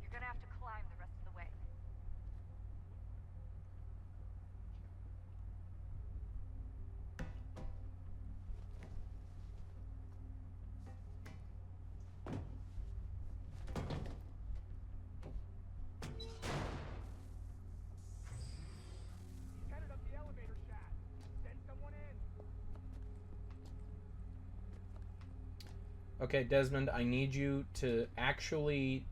You're gonna have to climb the rest of the way. Headed up the elevator shaft. Send someone in. Okay, Desmond, I need you to actually...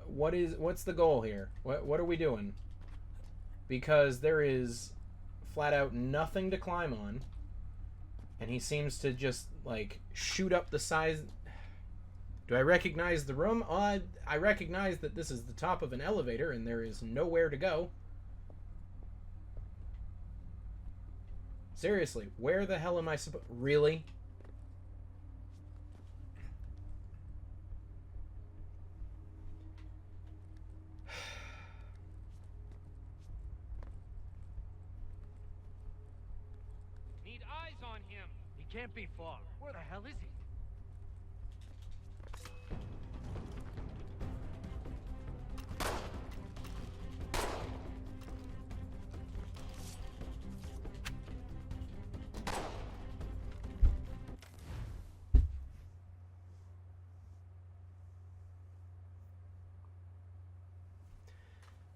What's the goal here? What are we doing? Because there is flat out nothing to climb on. And he seems to just, like, shoot up the size... Do I recognize the room? I recognize that this is the top of an elevator and there is nowhere to go. Seriously, where the hell am I supposed... Really? Need eyes on him. He can't be far. Where the hell is he?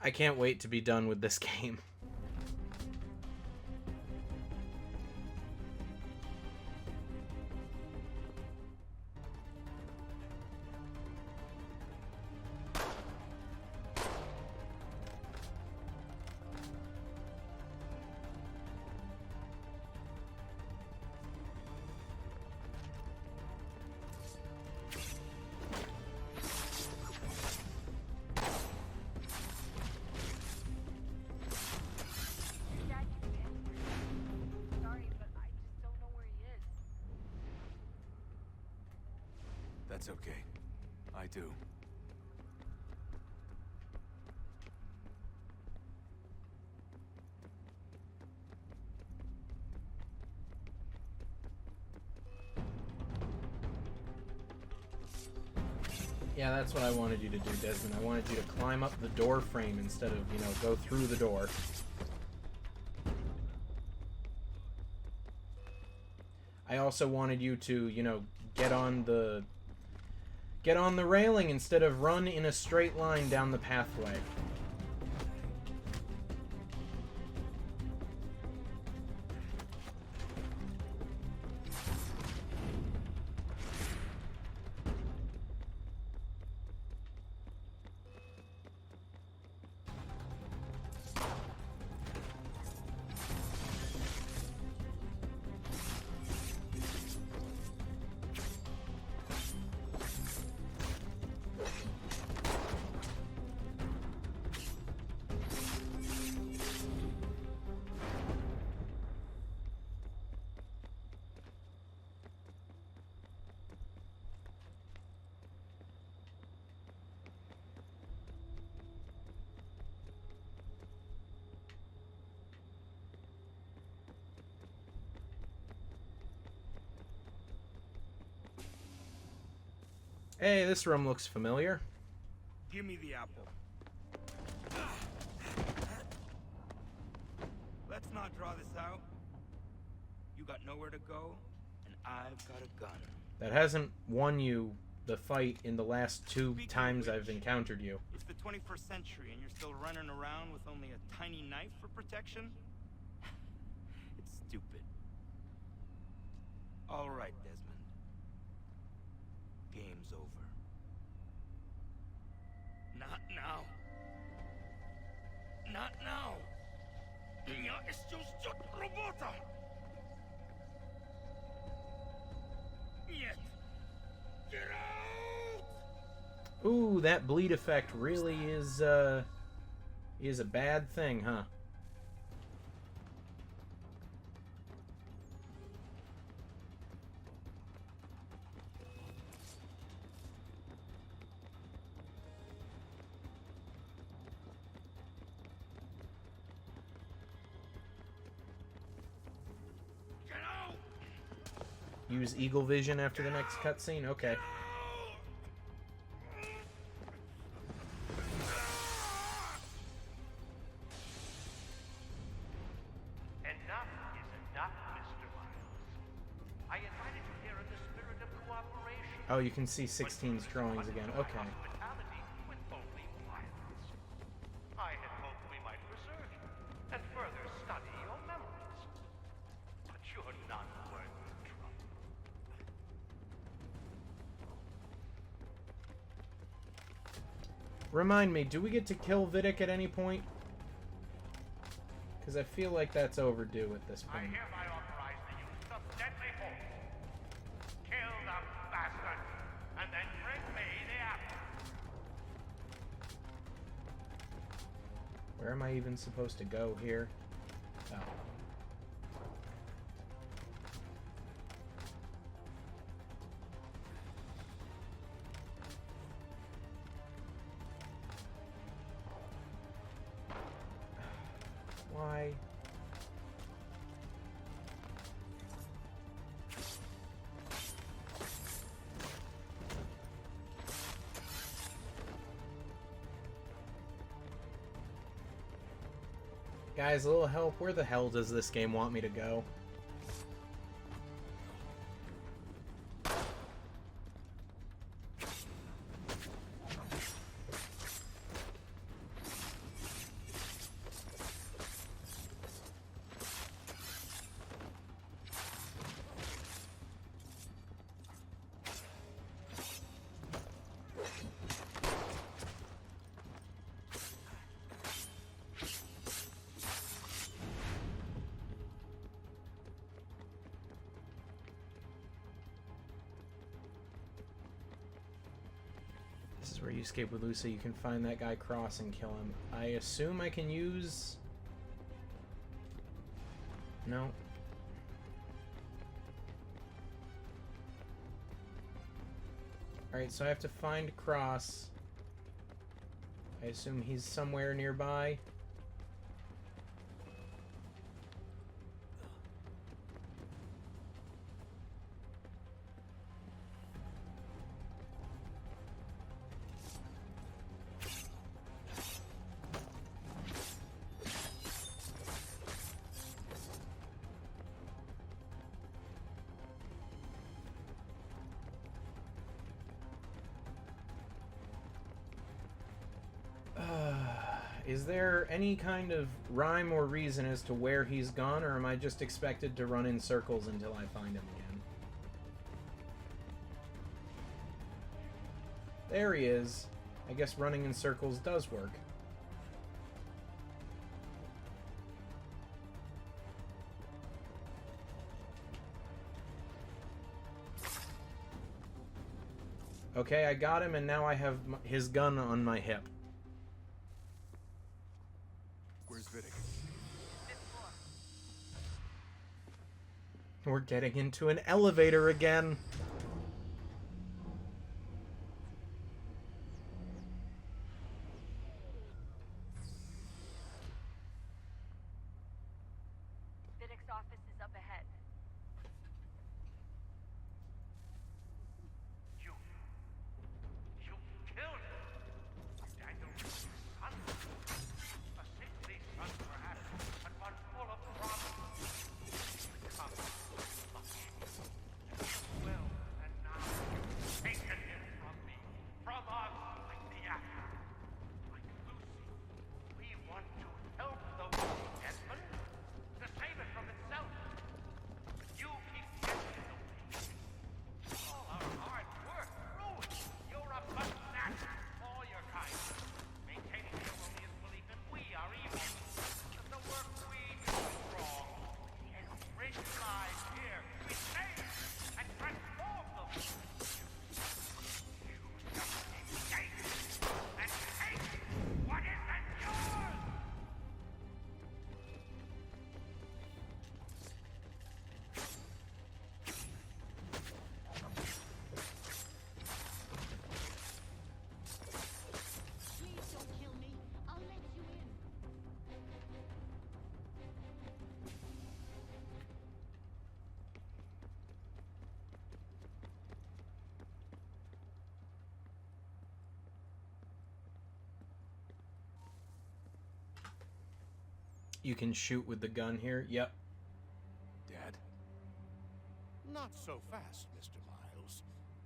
I can't wait to be done with this game. That's okay. I do. Yeah, that's what I wanted you to do, Desmond. I wanted you to climb up the door frame instead of, you know, go through the door. I also wanted you to, you know, get on the railing instead of run in a straight line down the pathway. Hey, this room looks familiar. Give me the apple. Let's not draw this out. You got nowhere to go, and I've got a gun. That hasn't won you the fight in the last 2 times I've encountered you. It's the 21st century, and you're still running around with only a tiny knife for protection? It's stupid. All right, Desmond. Game's over. Not now. Not now. Я еще ждет работа. Нет. Get out! Ooh, that bleed effect really is a bad thing, huh? Use Eagle Vision after the next cutscene? Okay. Enough is enough, Mr. Miles. I invited you here in the spirit of cooperation. Oh, you can see 16's drawings again. Okay. Hospitality with only violence. I had hoped we might research and further study your memories. But you're not worth the trouble. Remind me, do we get to kill Vidic at any point? Because I feel like that's overdue at this I point. hereby authorize the use of deadly Where am I even supposed to go here? Oh. Why? Guys, a little help. Where the hell does this game want me to go? Where you escape with Lucy, you can find that guy Cross and kill him. I assume I can use... No. Alright, so I have to find Cross. I assume he's somewhere nearby. Is there any kind of rhyme or reason as to where he's gone, or am I just expected to run in circles until I find him again? There he is. I guess running in circles does work. Okay, I got him, and now I have his gun on my hip. Where's Vidic? We're getting into an elevator again. Vidic's office is up ahead. You killed him. Daniel's son. A sickly son, perhaps, but one full of promise. Come, lucky. Well, and now you've taken him from me, from us, like the actor. Like Lucy, we want to help the world, Edmund, to save it from itself. But you keep getting in the way. All our hard work ruined. You're a button all your kind. Maintaining the erroneous belief that we are evil. That the work we do is wrong. And bring lives here. We save and transform them. You just escape and take what isn't yours. Please don't kill me. I'll let you in. You can shoot with the gun here. Yep. Dad? Not so fast, Mr. Miles.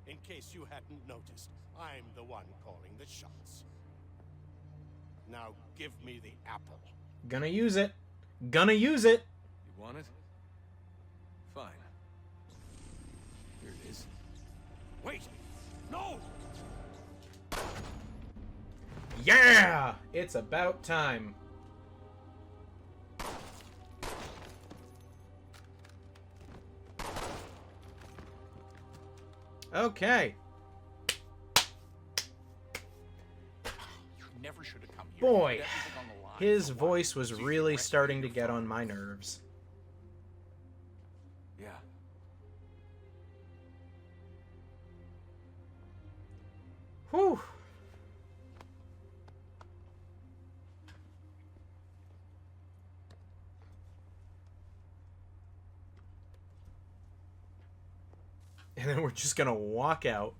In case you hadn't noticed, I'm the one calling the shots. Now give me the apple. Gonna use it. Gonna use it. You want it? Fine. Here it is. Wait! No! Yeah! It's about time. Okay. You never should have come here. Boy. You put everything on the line. His voice was really starting to get on my nerves. Yeah. Whew. And then we're just gonna walk out.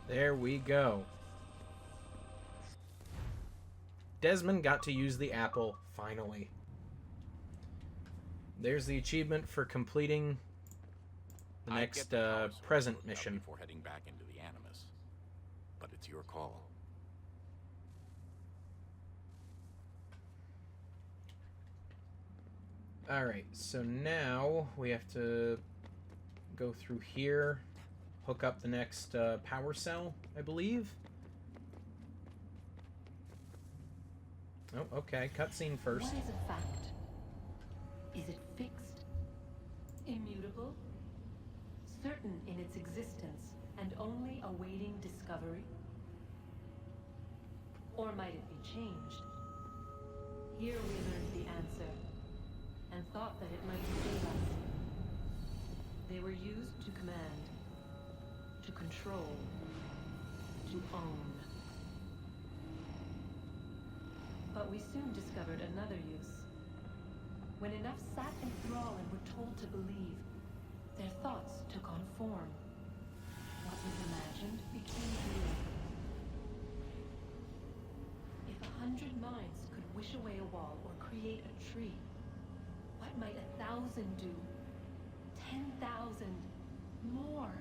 There we go. Desmond got to use the apple, finally. There's the achievement for completing the next present mission. Before heading back into the Animus, but it's your call. Alright, so now we have to go through here, hook up the next power cell, I believe. Oh, okay, cutscene first. What is a fact? Is it fixed? Immutable? Certain in its existence and only awaiting discovery? Or might it be changed? Here we learned the answer, and thought that it might save us. They were used to command, to control, to own. But we soon discovered another use. When enough sat in thrall and were told to believe, their thoughts took on form. What was imagined became real. If 100 minds could wish away a wall or create a tree, what might 1,000 do? 10,000 more?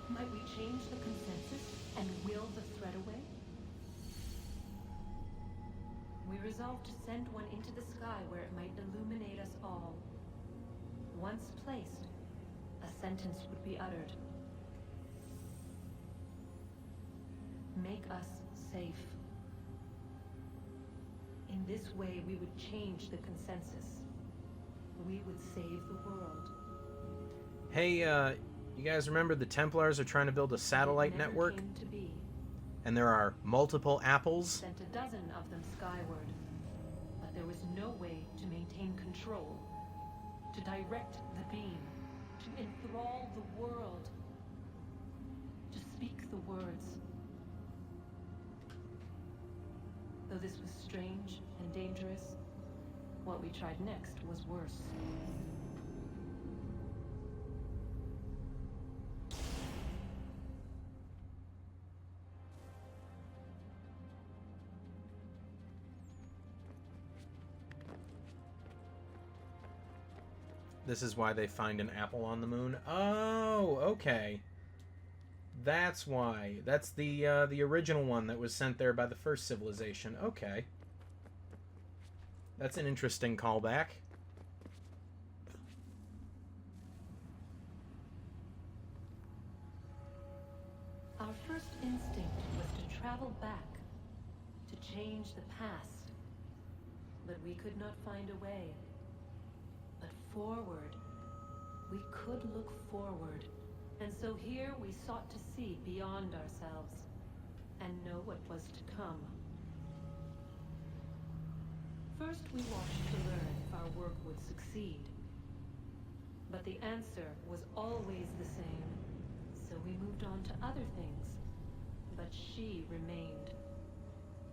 Might we change the consensus and will the thread away? We resolved to send one into the sky where it might illuminate us all. Once placed, a sentence would be uttered. Make us safe. In this way, we would change the consensus. We would save the world. Hey, you guys remember the Templars are trying to build a satellite network? Came to be. And there are multiple apples? Sent a dozen of them skyward. But there was no way to maintain control, to direct the beam, to enthrall the world, to speak the words. Though this was strange and dangerous, what we tried next was worse. This is why they find an apple on the moon. Oh, okay. That's why. That's the original one that was sent there by the first civilization. Okay. That's an interesting callback. Our first instinct was to travel back, to change the past. But we could not find a way. But forward, we could look forward. And so here we sought to see beyond ourselves and know what was to come. First we watched to learn if our work would succeed. But the answer was always the same. So we moved on to other things. But she remained.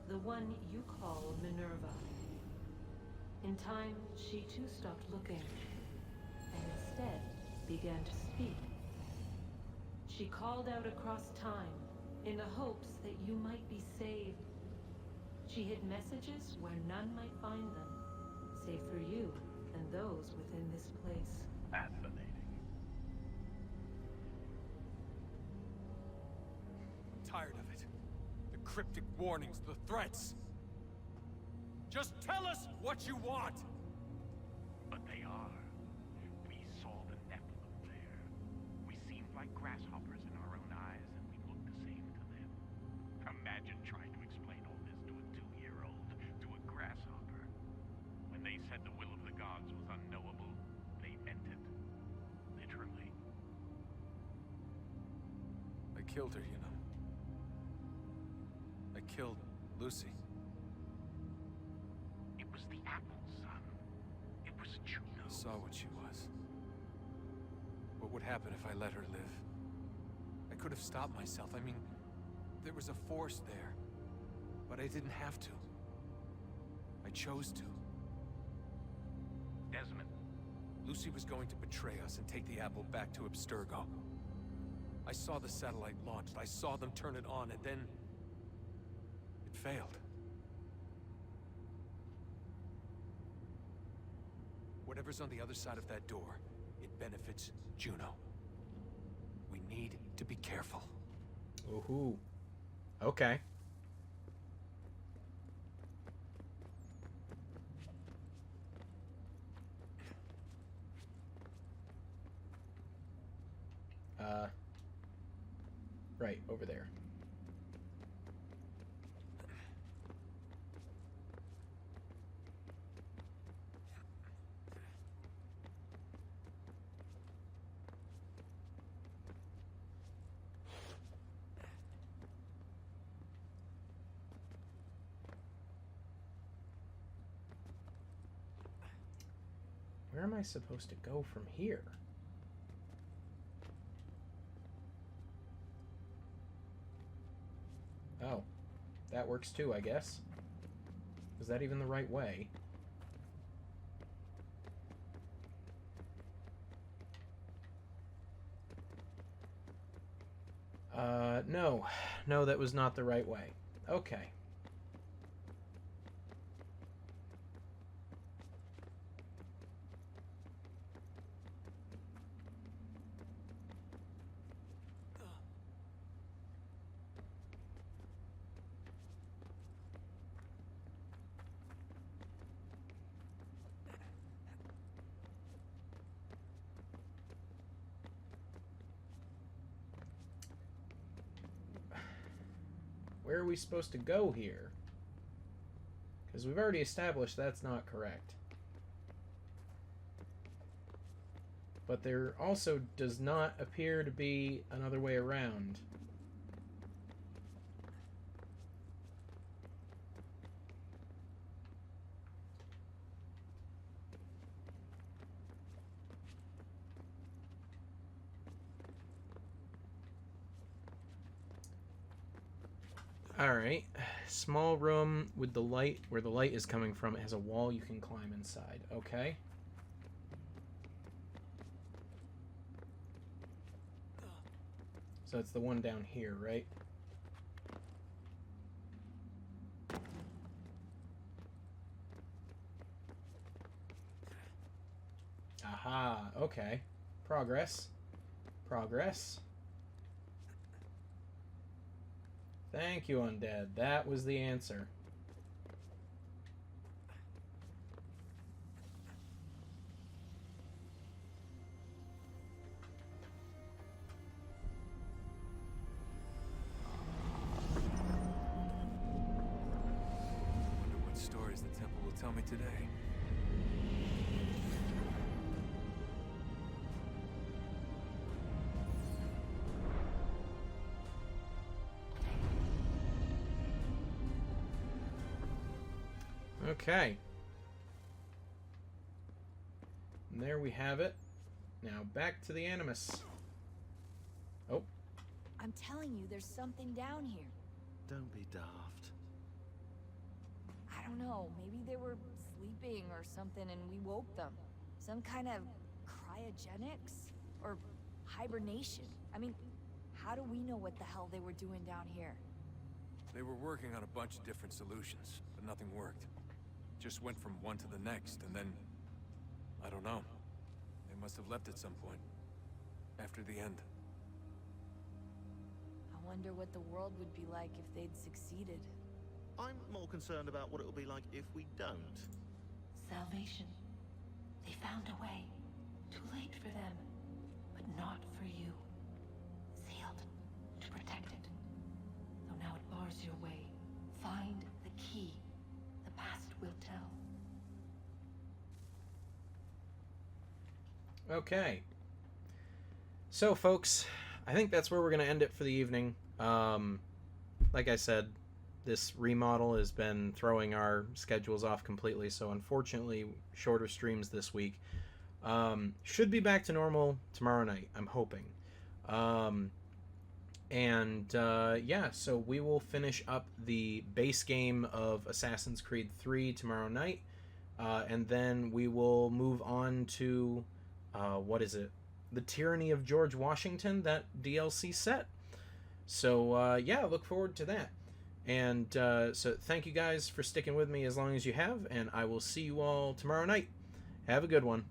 The one you call Minerva. In time, she too stopped looking, and instead began to speak. She called out across time, in the hopes that you might be saved, She hid messages where none might find them, save for you and those within this place. Fascinating. I'm tired of it. The cryptic warnings, the threats. Just tell us what you want! But they are. We saw the Nephilim there. We seemed like grasshoppers in our own eyes, and we looked the same to them. Imagine trying to explain all this to a 2-year-old, to a grasshopper. When they said the will of the gods was unknowable, they meant it. Literally. I killed her, you know. I killed Lucy. It was the apple, son. It was Juno. I saw what she was. What would happen if I let her live? I could have stopped myself. I mean, there was a force there. But I didn't have to. I chose to. Desmond. Lucy was going to betray us and take the apple back to Abstergo. I saw the satellite launched. I saw them turn it on, and then... it failed. Whatever's on the other side of that door, it benefits Juno. We need to be careful. Ooh. Okay. Right, over there. Where am I supposed to go from here? Oh, that works too, I guess. Is that even the right way? No. No, that was not the right way. Okay. Where are we supposed to go here? Because we've already established that's not correct. But there also does not appear to be another way around. Alright, small room with the light, where the light is coming from, it has a wall you can climb inside. Okay. So it's the one down here, right? Aha, okay. Progress. Progress. Thank you, Undead. That was the answer. Wonder what stories the temple will tell me today. Okay. And there we have it. Now back to the Animus. Oh. I'm telling you, there's something down here. Don't be daft. I don't know, maybe they were sleeping or something and we woke them. Some kind of cryogenics? Or hibernation? I mean, how do we know what the hell they were doing down here? They were working on a bunch of different solutions, but nothing worked. Just went from one to the next, and then... I don't know. They must have left at some point. After the end. I wonder what the world would be like if they'd succeeded. I'm more concerned about what it will be like if we don't. Salvation. They found a way. Too late for them, but not for you. Sealed to protect it. Though now it bars your way. Find the key. The past will tell. Okay. So, folks, I think that's where we're going to end it for the evening. Like I said, this remodel has been throwing our schedules off completely, so unfortunately, shorter streams this week. Should be back to normal tomorrow night, I'm hoping. Yeah, so we will finish up the base game of Assassin's Creed 3 tomorrow night, and then we will move on to, what is it? The Tyranny of George Washington, that DLC set. So, yeah, look forward to that. And so thank you guys for sticking with me as long as you have, and I will see you all tomorrow night. Have a good one.